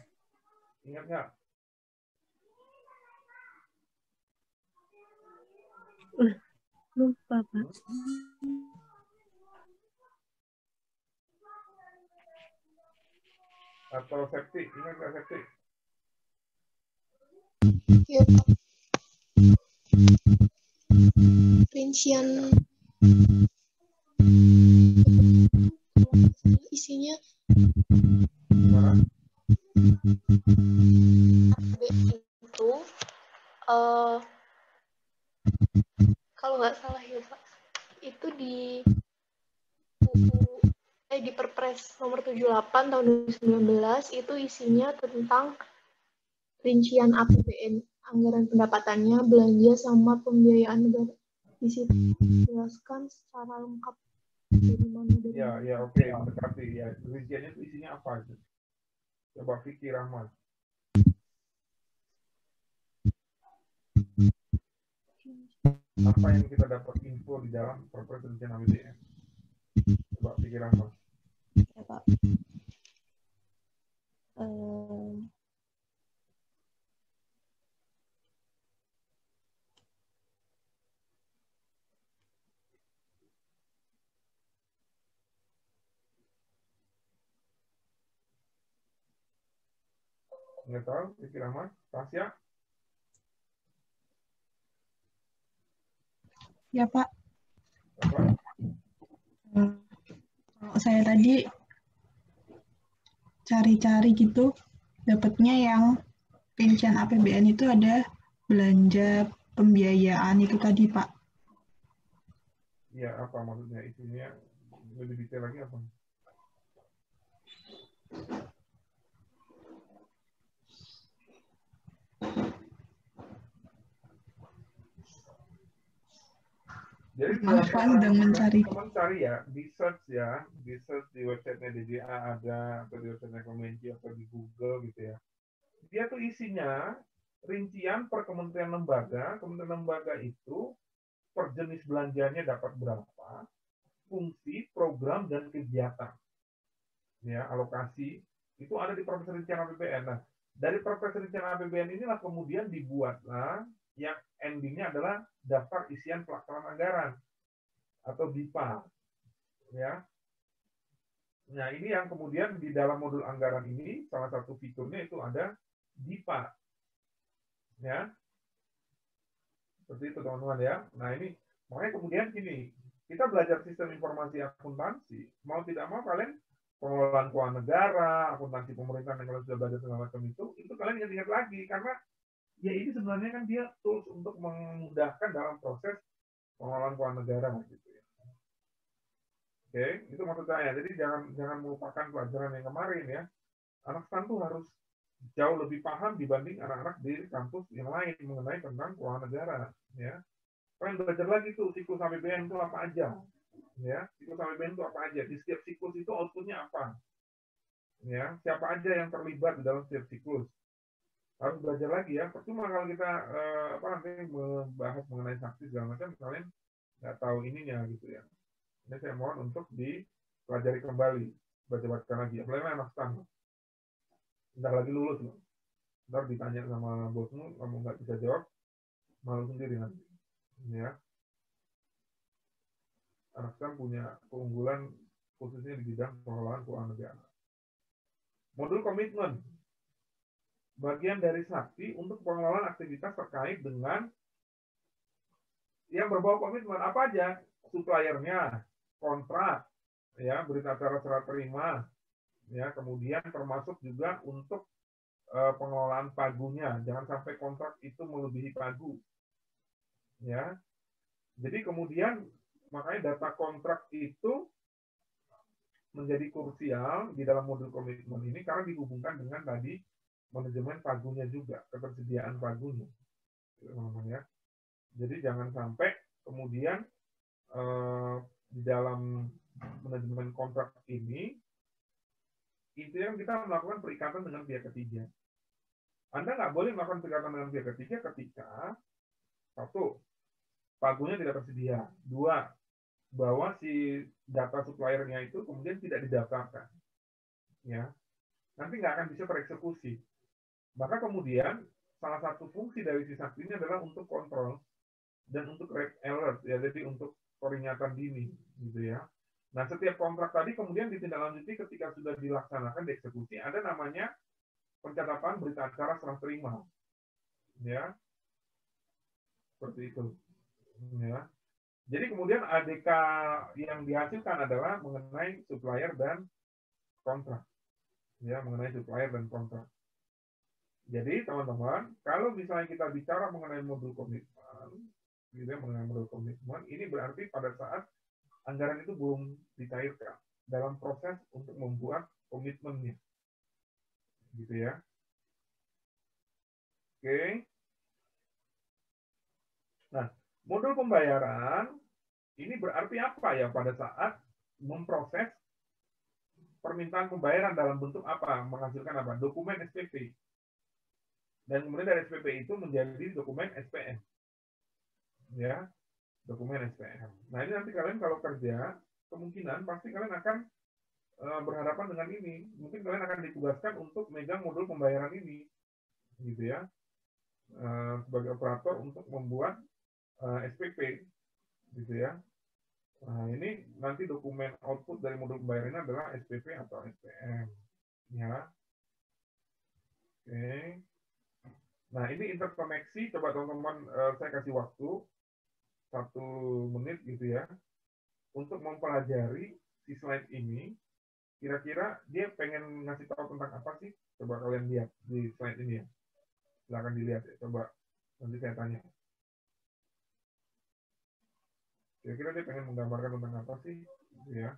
Speaker 1: Ingat nggak?
Speaker 2: Lupa, Pak.
Speaker 1: Atau Septi, ingat nggak Septi?
Speaker 9: Iya, Pak. Rincian isinya itu kalau nggak salah ya Pak, itu di Perpres nomor 78 tahun 2019 itu isinya tentang rincian APBN, anggaran pendapatannya, belanja sama pembiayaan negara. Di situ dijelaskan secara lengkap dari mana dari
Speaker 1: Ya, oke, mendekati ya. Rinciannya itu isinya apa itu? Coba Vicky Rahman. Apa yang kita dapat info di dalam Perpres rencana APBN? Coba Vicky Rahman.
Speaker 2: Ya Pak.
Speaker 1: Nggak tahu, Vicky Rahman, Tasya?
Speaker 7: Ya Pak.
Speaker 1: Apa?
Speaker 7: Kalau saya tadi cari-cari gitu, dapatnya yang rincian APBN itu ada belanja pembiayaan itu tadi Pak.
Speaker 1: Ya, apa maksudnya? Isinya lebih detail lagi apa? Jadi
Speaker 7: sedang mencari.
Speaker 1: Teman cari ya, di search di websitenya DJA ada, atau di websitenya Kemenki atau di Google gitu ya. Dia tuh isinya rincian per kementerian lembaga itu per jenis belanjanya dapat berapa, fungsi, program dan kegiatan. Ya, alokasi itu ada di Perpres rencana APBN. Nah, dari Perpres rencana APBN inilah kemudian dibuatlah yang endingnya adalah daftar isian pelaksanaan anggaran atau DIPA, ya. Nah, ini yang kemudian di dalam modul anggaran ini salah satu fiturnya itu ada DIPA, ya. Seperti itu teman-teman ya. Nah, ini makanya kemudian gini, kita belajar sistem informasi akuntansi, mau tidak mau kalian pengelolaan keuangan negara, akuntansi pemerintahan yang kalian sudah belajar segala macam itu kalian ingat-ingat lagi karena ya ini sebenarnya kan dia tools untuk memudahkan dalam proses pengelolaan keuangan negara gitu ya. Oke, itu maksud saya. Jadi jangan melupakan pelajaran yang kemarin ya. Anak STAN tuh harus jauh lebih paham dibanding anak-anak di kampus yang lain mengenai tentang keuangan negara ya. Kalian belajar lagi tuh siklus APBN itu apa aja. Ya, siklus APBN itu apa aja. Di setiap siklus itu outputnya apa. Ya, siapa aja yang terlibat di dalam setiap siklus. Harus belajar lagi ya. Percuma kalau kita nanti membahas mengenai saksi segala macam, kalian nggak tahu ininya gitu ya. Ini saya mohon untuk dipelajari kembali, baca-baca lagi. Apalagi anak STAN. Ntar lagi lulus loh. Ntar ditanya sama bosmu, kamu nggak bisa jawab, malu sendiri nanti. Ya. Anak STAN punya keunggulan khususnya di bidang pengelolaan keuangan negara. Modul komitmen. Bagian dari sakti untuk pengelolaan aktivitas terkait dengan yang berbau komitmen apa aja, suppliernya, kontrak, ya, berita acara serah terima, ya, kemudian termasuk juga untuk pengelolaan pagunya, jangan sampai kontrak itu melebihi pagu, ya. Jadi kemudian makanya data kontrak itu menjadi krusial di dalam modul komitmen ini karena dihubungkan dengan tadi manajemen pagunya juga, ketersediaan pagunya. Ya. Jadi jangan sampai kemudian di dalam manajemen kontrak ini, intinya kita melakukan perikatan dengan pihak ketiga. Anda nggak boleh melakukan perikatan dengan pihak ketiga ketika, satu, pagunya tidak tersedia. Dua, bahwa si data suppliernya itu kemudian tidak didaftarkan. Ya. Nanti nggak akan bisa tereksekusi. Maka kemudian salah satu fungsi dari si saksi ini adalah untuk kontrol dan untuk red alert ya, jadi untuk peringatan dini gitu ya. Nah, setiap kontrak tadi kemudian ditindaklanjuti ketika sudah dilaksanakan dieksekusi, ada namanya pencatatan berita acara serah terima. Ya. Seperti itu. Ya. Jadi kemudian ADK yang dihasilkan adalah mengenai supplier dan kontrak. Ya, mengenai supplier dan kontrak. Jadi, teman-teman, kalau misalnya kita bicara mengenai modul komitmen, gitu ya, mengenai modul komitmen, ini berarti pada saat anggaran itu belum dicairkan dalam proses untuk membuat komitmennya. Gitu ya. Oke. Nah, modul pembayaran ini berarti apa ya pada saat memproses permintaan pembayaran dalam bentuk apa? Menghasilkan apa? Dokumen SPP. Dan kemudian dari SPP itu menjadi dokumen SPM. Ya, dokumen SPM. Nah, ini nanti kalian kalau kerja, kemungkinan pasti kalian akan berhadapan dengan ini. Mungkin kalian akan ditugaskan untuk megang modul pembayaran ini. Gitu ya. Sebagai operator untuk membuat SPP. Gitu ya. Nah, ini nanti dokumen output dari modul pembayaran ini adalah SPP atau SPM. Ya. Oke. Nah, ini interkoneksi. Coba teman-teman, saya kasih waktu 1 menit gitu ya. Untuk mempelajari si slide ini. Kira-kira dia pengen ngasih tahu tentang apa sih? Coba kalian lihat di slide ini ya. Silahkan dilihat ya. Coba nanti saya tanya. Kira-kira dia pengen menggambarkan tentang apa sih? Gitu ya.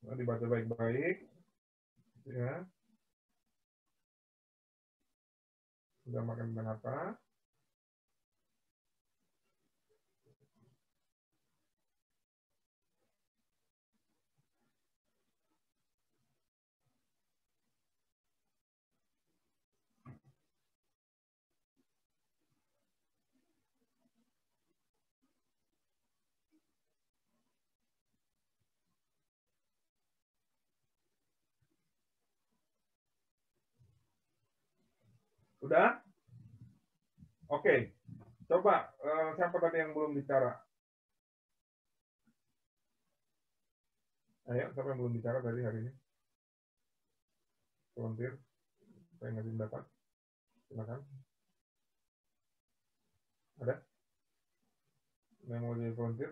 Speaker 1: Nah, dibaca baik-baik. Gitu ya. Menggambarkan tentang apa? Sudah? Oke. Coba, siapa tadi yang belum bicara? Ayo, siapa yang belum bicara tadi hari ini? Volunteer. Saya ngasih pendapat. Silakan. Ada? Yang mau jadi volunteer?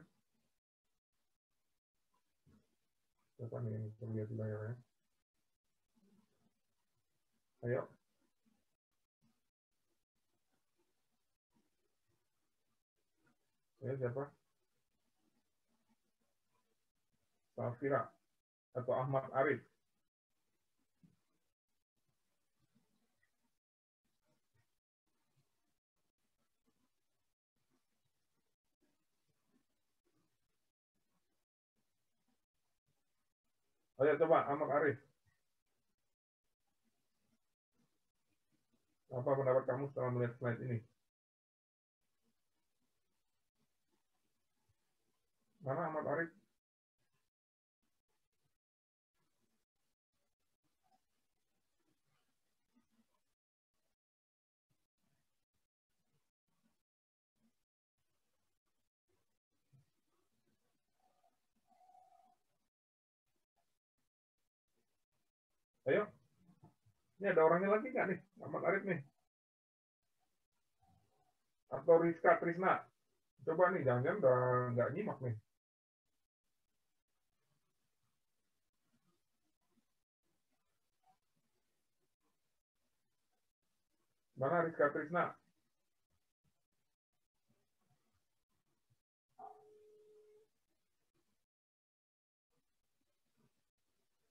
Speaker 1: Siapa nih yang terlihat di layarnya? Ayo. Ya, siapa? Safira atau Ahmad Arif? Ayo coba Ahmad Arif. Apa pendapat kamu setelah melihat slide ini? Mana Ahmad Arif? Ayo. Ini ada orangnya lagi nggak nih? Ahmad Arif nih. Atau Rizka Trisna. Coba nih, jangan-jangan udah nggak nyimak nih. Mana Rizka Trisna?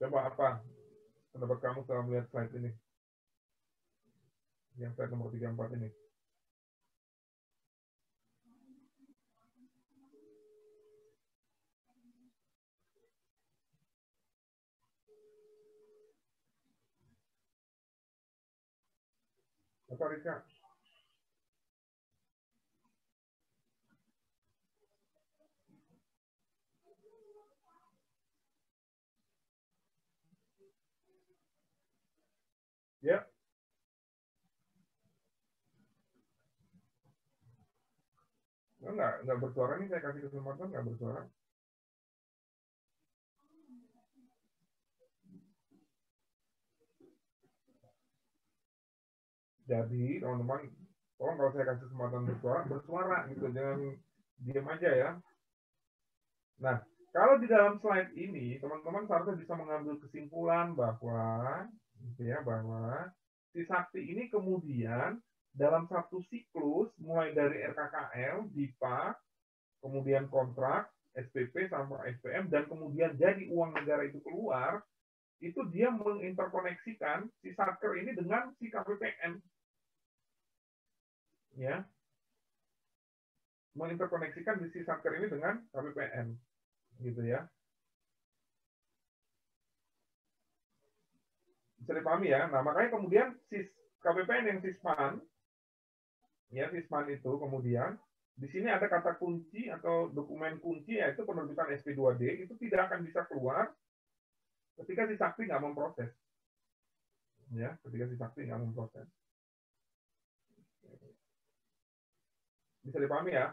Speaker 1: Coba apa pendapat kamu setelah melihat slide ini? Yang slide nomor 34 ini. Apa Rizka? Ya. Enggak bersuara nih, saya kasih kesempatan nggak bersuara. Jadi teman-teman, tolong kalau saya kasih kesempatan bersuara gitu, jangan diam aja ya. Nah, kalau di dalam slide ini teman-teman seharusnya bisa mengambil kesimpulan bahwa gitu ya, bahwa si sakti ini kemudian dalam satu siklus mulai dari RKKL, DIPA, kemudian kontrak, SPP sampai SPM, dan kemudian jadi uang negara itu keluar, itu dia menginterkoneksikan si satker ini dengan si KPPN. Ya. Menginterkoneksikan si satker ini dengan KPPN. Gitu ya. Bisa dipahami ya. Nah, makanya kemudian si KPPN yang sispan, ya sispan itu kemudian di sini ada kata kunci atau dokumen kunci, yaitu penerbitan SP2D, itu tidak akan bisa keluar ketika si sakti nggak memproses. Ya, ketika si sakti nggak memproses. Bisa dipahami ya?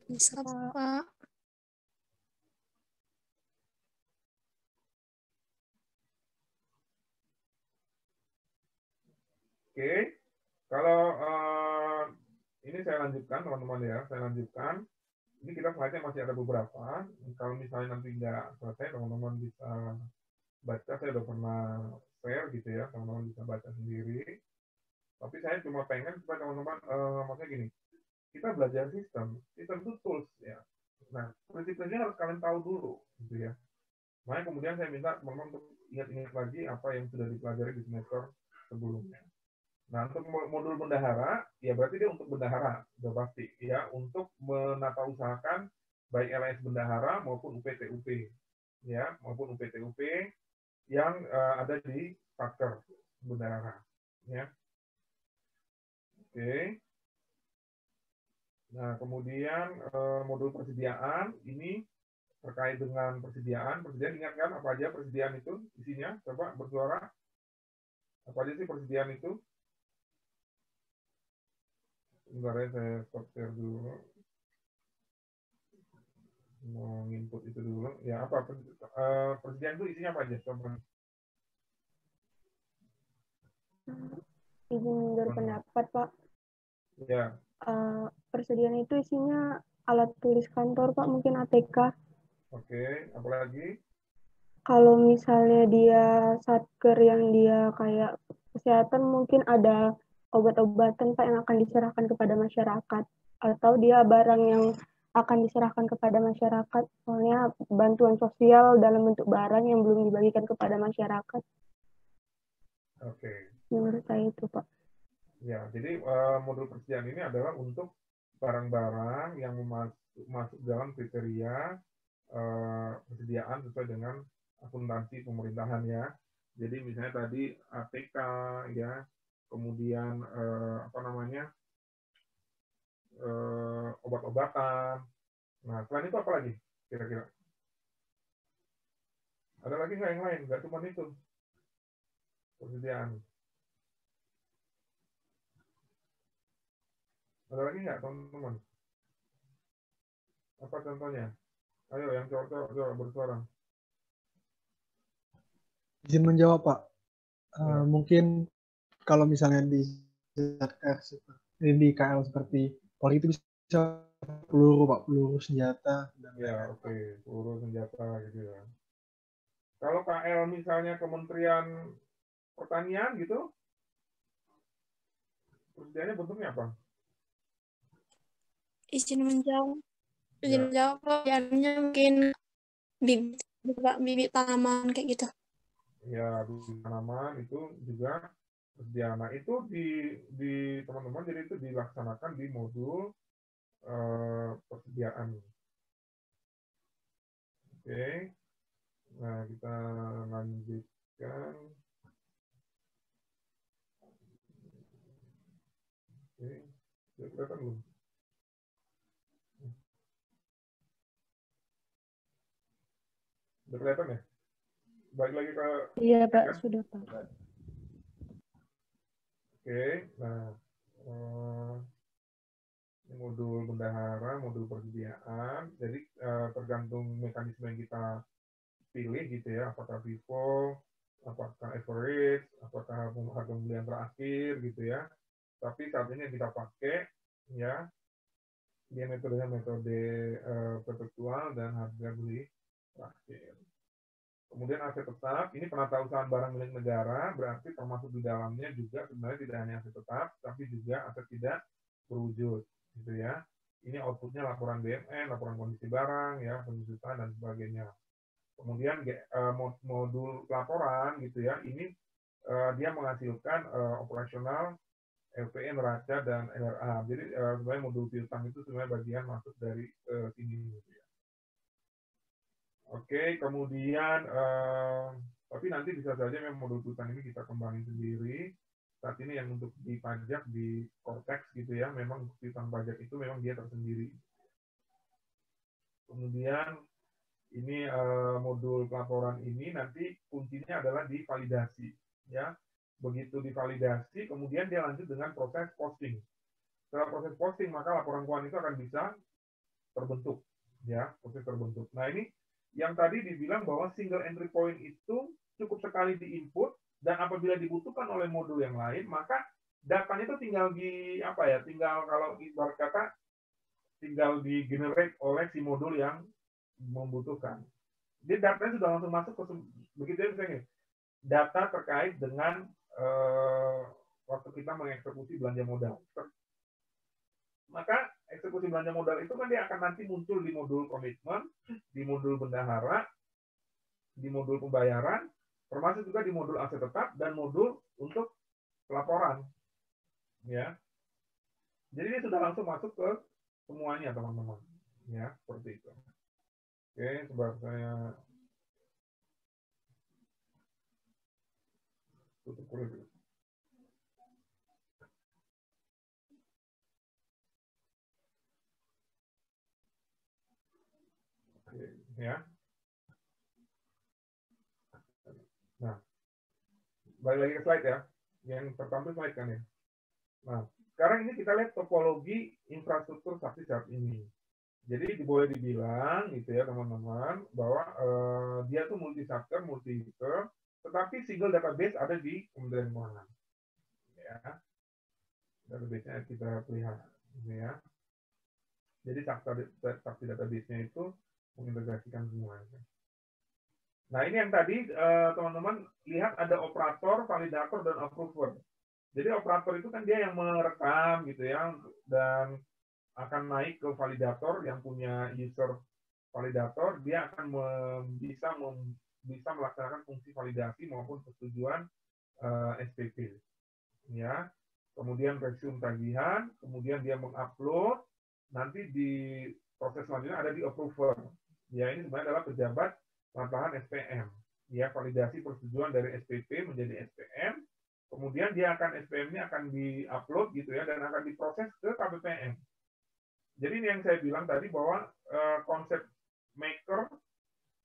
Speaker 6: Bisa, Pak.
Speaker 1: Oke, kalau ini saya lanjutkan teman-teman ya, saya lanjutkan. Ini kita slide-nya masih ada beberapa. Kalau misalnya nanti nggak selesai, teman-teman bisa baca. Saya udah pernah share gitu ya, teman-teman bisa baca sendiri. Tapi saya cuma pengen supaya teman-teman, maksudnya gini, kita belajar sistem itu tools ya. Nah, prinsip-prinsipnya harus kalian tahu dulu, gitu ya. Makanya kemudian saya minta teman-teman untuk ingat-ingat lagi apa yang sudah dipelajari di semester sebelumnya. Nah, untuk modul bendahara, ya berarti dia untuk bendahara, sudah pasti. Ya, untuk menata usahakan baik LS bendahara maupun UPT-UP, ya, maupun UPT-UP yang ada di satker bendahara. Ya. Oke. Nah, kemudian modul persediaan, ini terkait dengan persediaan. Persediaan, ingat kan apa aja persediaan itu isinya? Coba bersuara. Apa aja sih persediaan itu? Sebentar ya, saya stop share dulu. Mau input itu dulu. Ya, apa? Persediaan itu isinya apa aja? Coba.
Speaker 2: Izin berpendapat, Pak.
Speaker 1: Ya.
Speaker 2: Persediaan itu isinya alat tulis kantor, Pak, mungkin ATK.
Speaker 1: Oke, apalagi?
Speaker 2: Kalau misalnya dia satker yang dia kayak kesehatan, mungkin ada obat-obatan, Pak, yang akan diserahkan kepada masyarakat. Atau dia barang yang akan diserahkan kepada masyarakat, soalnya bantuan sosial dalam bentuk barang yang belum dibagikan kepada masyarakat.
Speaker 1: Oke.
Speaker 2: Menurut saya itu, Pak.
Speaker 1: Ya, jadi modul persediaan ini adalah untuk barang-barang yang masuk dalam kriteria persediaan sesuai dengan akuntansi pemerintahan ya. Jadi misalnya tadi ATK ya, kemudian apa namanya obat-obatan. Nah, selain itu apa lagi kira-kira? Ada lagi nggak yang lain? Nggak cuma itu persediaan. Ada lagi nggak teman-teman? Apa contohnya? Ayo yang cowok-cowok bersuara.
Speaker 16: Izin menjawab, Pak. Mungkin kalau misalnya di KL seperti Polri itu bisa peluru, Pak, peluru senjata.
Speaker 1: Ya, oke, peluru senjata gitu ya. Kalau KL misalnya Kementerian Pertanian gitu, persediaannya bentuknya apa?
Speaker 6: Izin menjawab. Izin menjawab, persediaannya mungkin bibit tanaman kayak gitu.
Speaker 1: Ya, bibit tanaman itu juga persediaan. Nah, itu di teman-teman, jadi itu dilaksanakan di modul persediaan. Oke. Nah, kita lanjutkan. Oke. Sudah kelihatan belum? Sudah kelihatan ya? Balik lagi ke...
Speaker 2: Iya, Pak. Sudah, Pak.
Speaker 1: Oke. Nah, modul bendahara, modul persediaan. Jadi tergantung mekanisme yang kita pilih gitu ya, apakah FIFO, apakah average, apakah harga pembelian terakhir gitu ya. Tapi saat ini yang kita pakai ya, dia metodenya metode perpetual dan harga beli terakhir. Kemudian aset tetap, ini penatausahaan barang milik negara, berarti termasuk di dalamnya juga sebenarnya tidak hanya aset tetap, tapi juga aset tidak berwujud, gitu ya. Ini outputnya laporan BMN, laporan kondisi barang, ya, penyusutan dan sebagainya. Kemudian modul laporan, gitu ya, ini dia menghasilkan operasional LPN, neraca, dan LRA. Jadi sebenarnya modul piutang itu sebenarnya bagian masuk dari sini, gitu ya. Oke, kemudian tapi nanti bisa saja memang modul piutang ini kita kembangin sendiri. Saat ini yang untuk di pajak di Cortex gitu ya, memang piutang pajak itu memang dia tersendiri. Kemudian ini modul pelaporan ini nanti kuncinya adalah di validasi, ya. Begitu divalidasi, kemudian dia lanjut dengan proses posting. Setelah proses posting, maka laporan keuangan itu akan bisa terbentuk, ya, proses terbentuk. Nah ini yang tadi dibilang bahwa single entry point itu cukup sekali di-input, dan apabila dibutuhkan oleh modul yang lain, maka datanya itu tinggal di apa ya? Tinggal kalau ibarat kata tinggal di-generate oleh si modul yang membutuhkan. Jadi datanya sudah langsung masuk ke begitu ya, misalnya data terkait dengan waktu kita mengeksekusi belanja modal. Maka eksekusi belanja modal itu kan dia akan nanti muncul di modul komitmen, di modul bendahara, di modul pembayaran, termasuk juga di modul aset tetap dan modul untuk pelaporan. Ya. Jadi dia sudah langsung masuk ke semuanya, teman-teman. Ya, seperti itu. Oke, coba saya tutup dulu. Ya. Nah, balik lagi ke slide ya. Yang pertama itu slide kan ya. Nah, sekarang ini kita lihat topologi infrastruktur saksi saat ini. Jadi boleh dibilang gitu ya teman-teman bahwa dia tuh multi sector, multi user, tetapi single database ada di Kementerian Keuangan. Ya. Database-nya kita pelihara, ya. Jadi saksi database-nya itu mengintegrasikan semuanya. Nah, ini yang tadi teman-teman lihat ada operator, validator, dan approver. Jadi operator itu kan dia yang merekam gitu ya, dan akan naik ke validator yang punya user validator, dia akan bisa melaksanakan fungsi validasi maupun persetujuan SPP. Ya. Kemudian resume tagihan, kemudian dia mengupload, nanti di proses selanjutnya ada di approver. Ya, ini sebenarnya adalah pejabat lapangan SPM. Ya, validasi persetujuan dari SPP menjadi SPM. Kemudian dia akan SPM-nya akan di-upload gitu ya, dan akan diproses ke KPPM. Jadi ini yang saya bilang tadi bahwa konsep maker,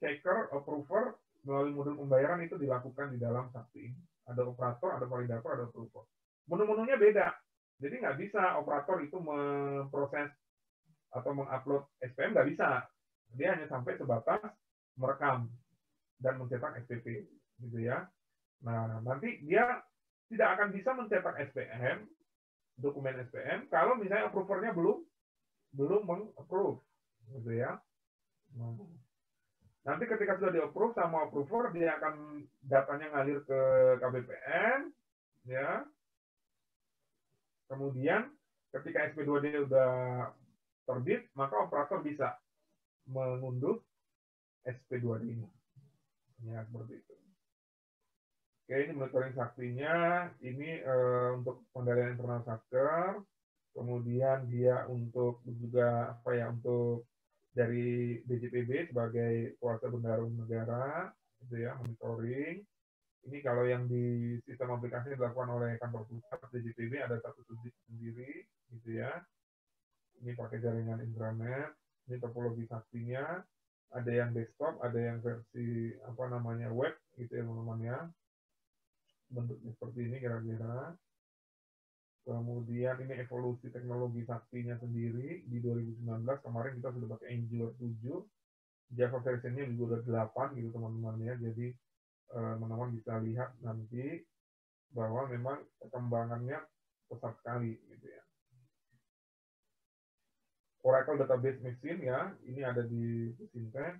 Speaker 1: checker, approver melalui modul pembayaran itu dilakukan di dalam saksi ini. Ada operator, ada validator, ada approver. Menu-menunya beda. Jadi nggak bisa operator itu memproses atau mengupload SPM, nggak bisa. Dia hanya sampai sebatas merekam dan mencetak SPP, gitu ya. Nah, nanti dia tidak akan bisa mencetak SPM, dokumen SPM, kalau misalnya approver-nya belum meng-approve, gitu ya. Nah, nanti ketika sudah di-approve sama approver, dia akan datanya ngalir ke KPPN, ya. Kemudian ketika SP2D udah terbit, maka operator bisa mengunduh SP2D ini. Ya, seperti itu. Oke, ini monitoring saktinya. Ini untuk pengendalian internal satker. Kemudian dia untuk juga apa ya, untuk dari DJPB sebagai kuasa bendahara negara, gitu ya, monitoring. Ini kalau yang di sistem aplikasi dilakukan oleh kantor pusat DJPB ada satu subjek sendiri, gitu ya. Ini pakai jaringan intranet. Ini topologi saktinya. Ada yang desktop, ada yang versi apa namanya web, gitu ya teman-teman ya. Bentuknya seperti ini kira-kira. Kemudian ini evolusi teknologi saktinya sendiri di 2019. Kemarin kita sudah pakai Angular 7. Java versionnya juga udah 8 gitu teman-teman ya. Jadi teman-teman bisa lihat nanti bahwa memang perkembangannya pesat sekali gitu ya. Oracle Database Machine ya, ini ada di Syntex.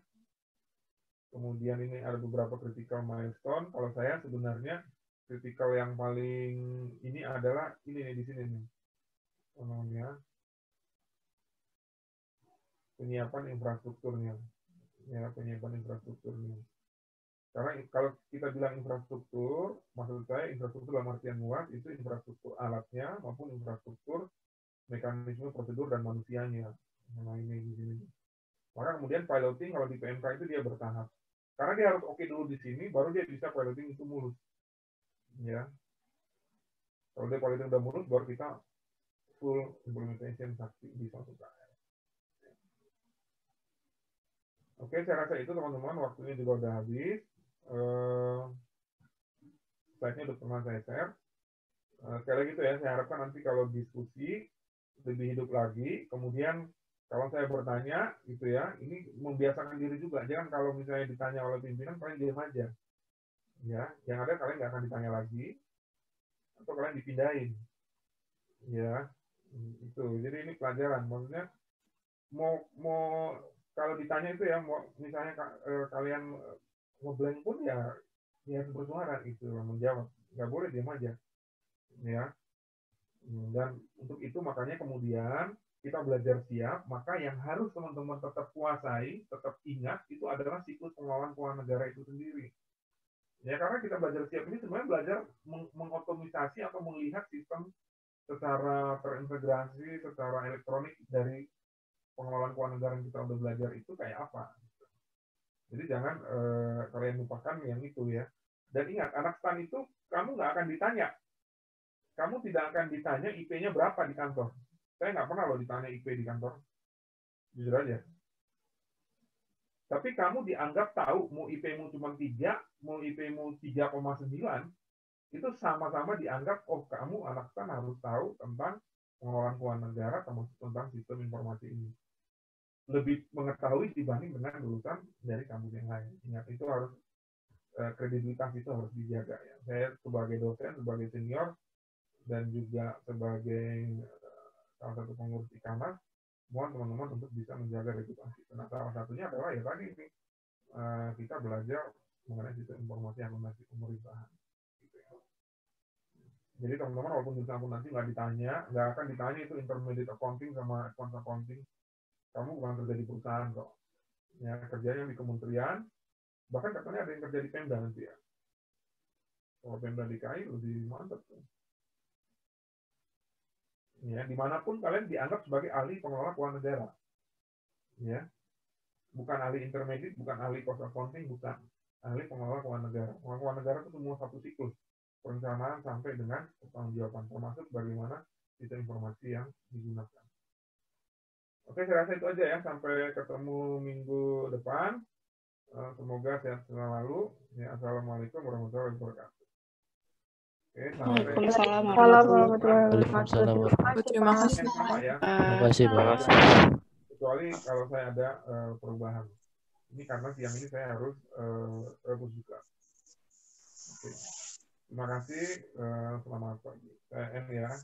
Speaker 1: Kemudian ini ada beberapa critical milestone. Kalau saya sebenarnya critical yang paling ini adalah ini nih di sini nih. Namanya penyiapan infrastrukturnya. Ya, penyiapan infrastrukturnya. Karena kalau kita bilang infrastruktur, maksud saya infrastruktur dalam artian luas itu infrastruktur alatnya maupun infrastruktur mekanisme, prosedur, dan manusianya. Nah, ini di sini. Maka kemudian piloting kalau di PMK itu dia bertahap. Karena dia harus oke dulu di sini, baru dia bisa piloting itu mulus. Ya. Kalau dia piloting udah mulus, baru kita full implementation sakti di suatu KL. Oke, saya rasa itu teman-teman, waktunya juga udah habis. Slide-nya udah pernah saya share. Sekali lagi itu ya, saya harapkan nanti kalau diskusi lebih hidup lagi, kemudian kalau saya bertanya gitu ya, ini membiasakan diri juga. Jangan kalau misalnya ditanya oleh pimpinan kalian diam aja. Ya, yang ada kalian nggak akan ditanya lagi atau kalian dipindahin. Ya, itu. Jadi ini pelajaran. Maksudnya mau kalau ditanya itu ya, mau misalnya kalian ngeblank pun ya harus bersuara itu menjawab. Nggak boleh diam aja. Ya. Dan untuk itu makanya kemudian kita belajar siap, maka yang harus teman-teman tetap kuasai, tetap ingat, itu adalah siklus pengelolaan keuangan negara itu sendiri. Ya, karena kita belajar siap ini sebenarnya belajar mengotomisasi atau melihat sistem secara terintegrasi, secara elektronik dari pengelolaan keuangan negara yang kita udah belajar itu kayak apa. Jadi jangan kalian lupakan yang itu ya. Dan ingat, anak STAN itu kamu nggak akan ditanya. Kamu tidak akan ditanya IP-nya berapa di kantor. Saya nggak pernah loh ditanya IP di kantor. Jujur aja. Tapi kamu dianggap tahu, mau IP-mu cuma 3, mau IP-mu 3,9, itu sama-sama dianggap, oh kamu anak STAN harus tahu tentang pengelolaan keuangan negara, termasuk tentang sistem informasi ini. Lebih mengetahui dibanding dengan lulusan dari kampus yang lain. Ingat, itu harus, kredibilitas itu harus dijaga. Ya. Saya sebagai dosen, sebagai senior, dan juga sebagai salah satu pengurus Ikanas, mohon teman-teman untuk bisa menjaga reputasi. Nah, salah satunya adalah ya tadi ini kita belajar mengenai sistem informasi akuntansi pemerintahan. Gitu ya. Jadi teman-teman walaupun jurusan akuntansi nggak akan ditanya itu intermediate accounting sama advanced accounting. Kamu bukan kerja di perusahaan kok. Ya, kerjanya di kementerian, bahkan katanya ada yang kerja di Pemda nanti ya. Kalau Pemda DKI lebih mantap tuh. Ya, dimanapun kalian dianggap sebagai ahli pengelola keuangan negara. Ya. Bukan ahli intermediate, bukan ahli cost accounting, bukan ahli pengelola keuangan negara. Pengelola keuangan negara itu semua satu siklus. Perencanaan sampai dengan pertanggungjawaban, termasuk bagaimana sistem informasi yang digunakan. Oke, saya rasa itu aja ya. Sampai ketemu minggu depan. Semoga sehat selalu. Ya, assalamualaikum warahmatullahi wabarakatuh.
Speaker 6: Waalaikumsalam warahmatullahi wabarakatuh. Terima kasih.
Speaker 1: Terima
Speaker 17: kasih, Pak.
Speaker 1: Kecuali kalau saya ada perubahan. Ini karena siang ini saya harus rebus juga. Oke. Terima kasih. Selamat pagi. Saya N ya.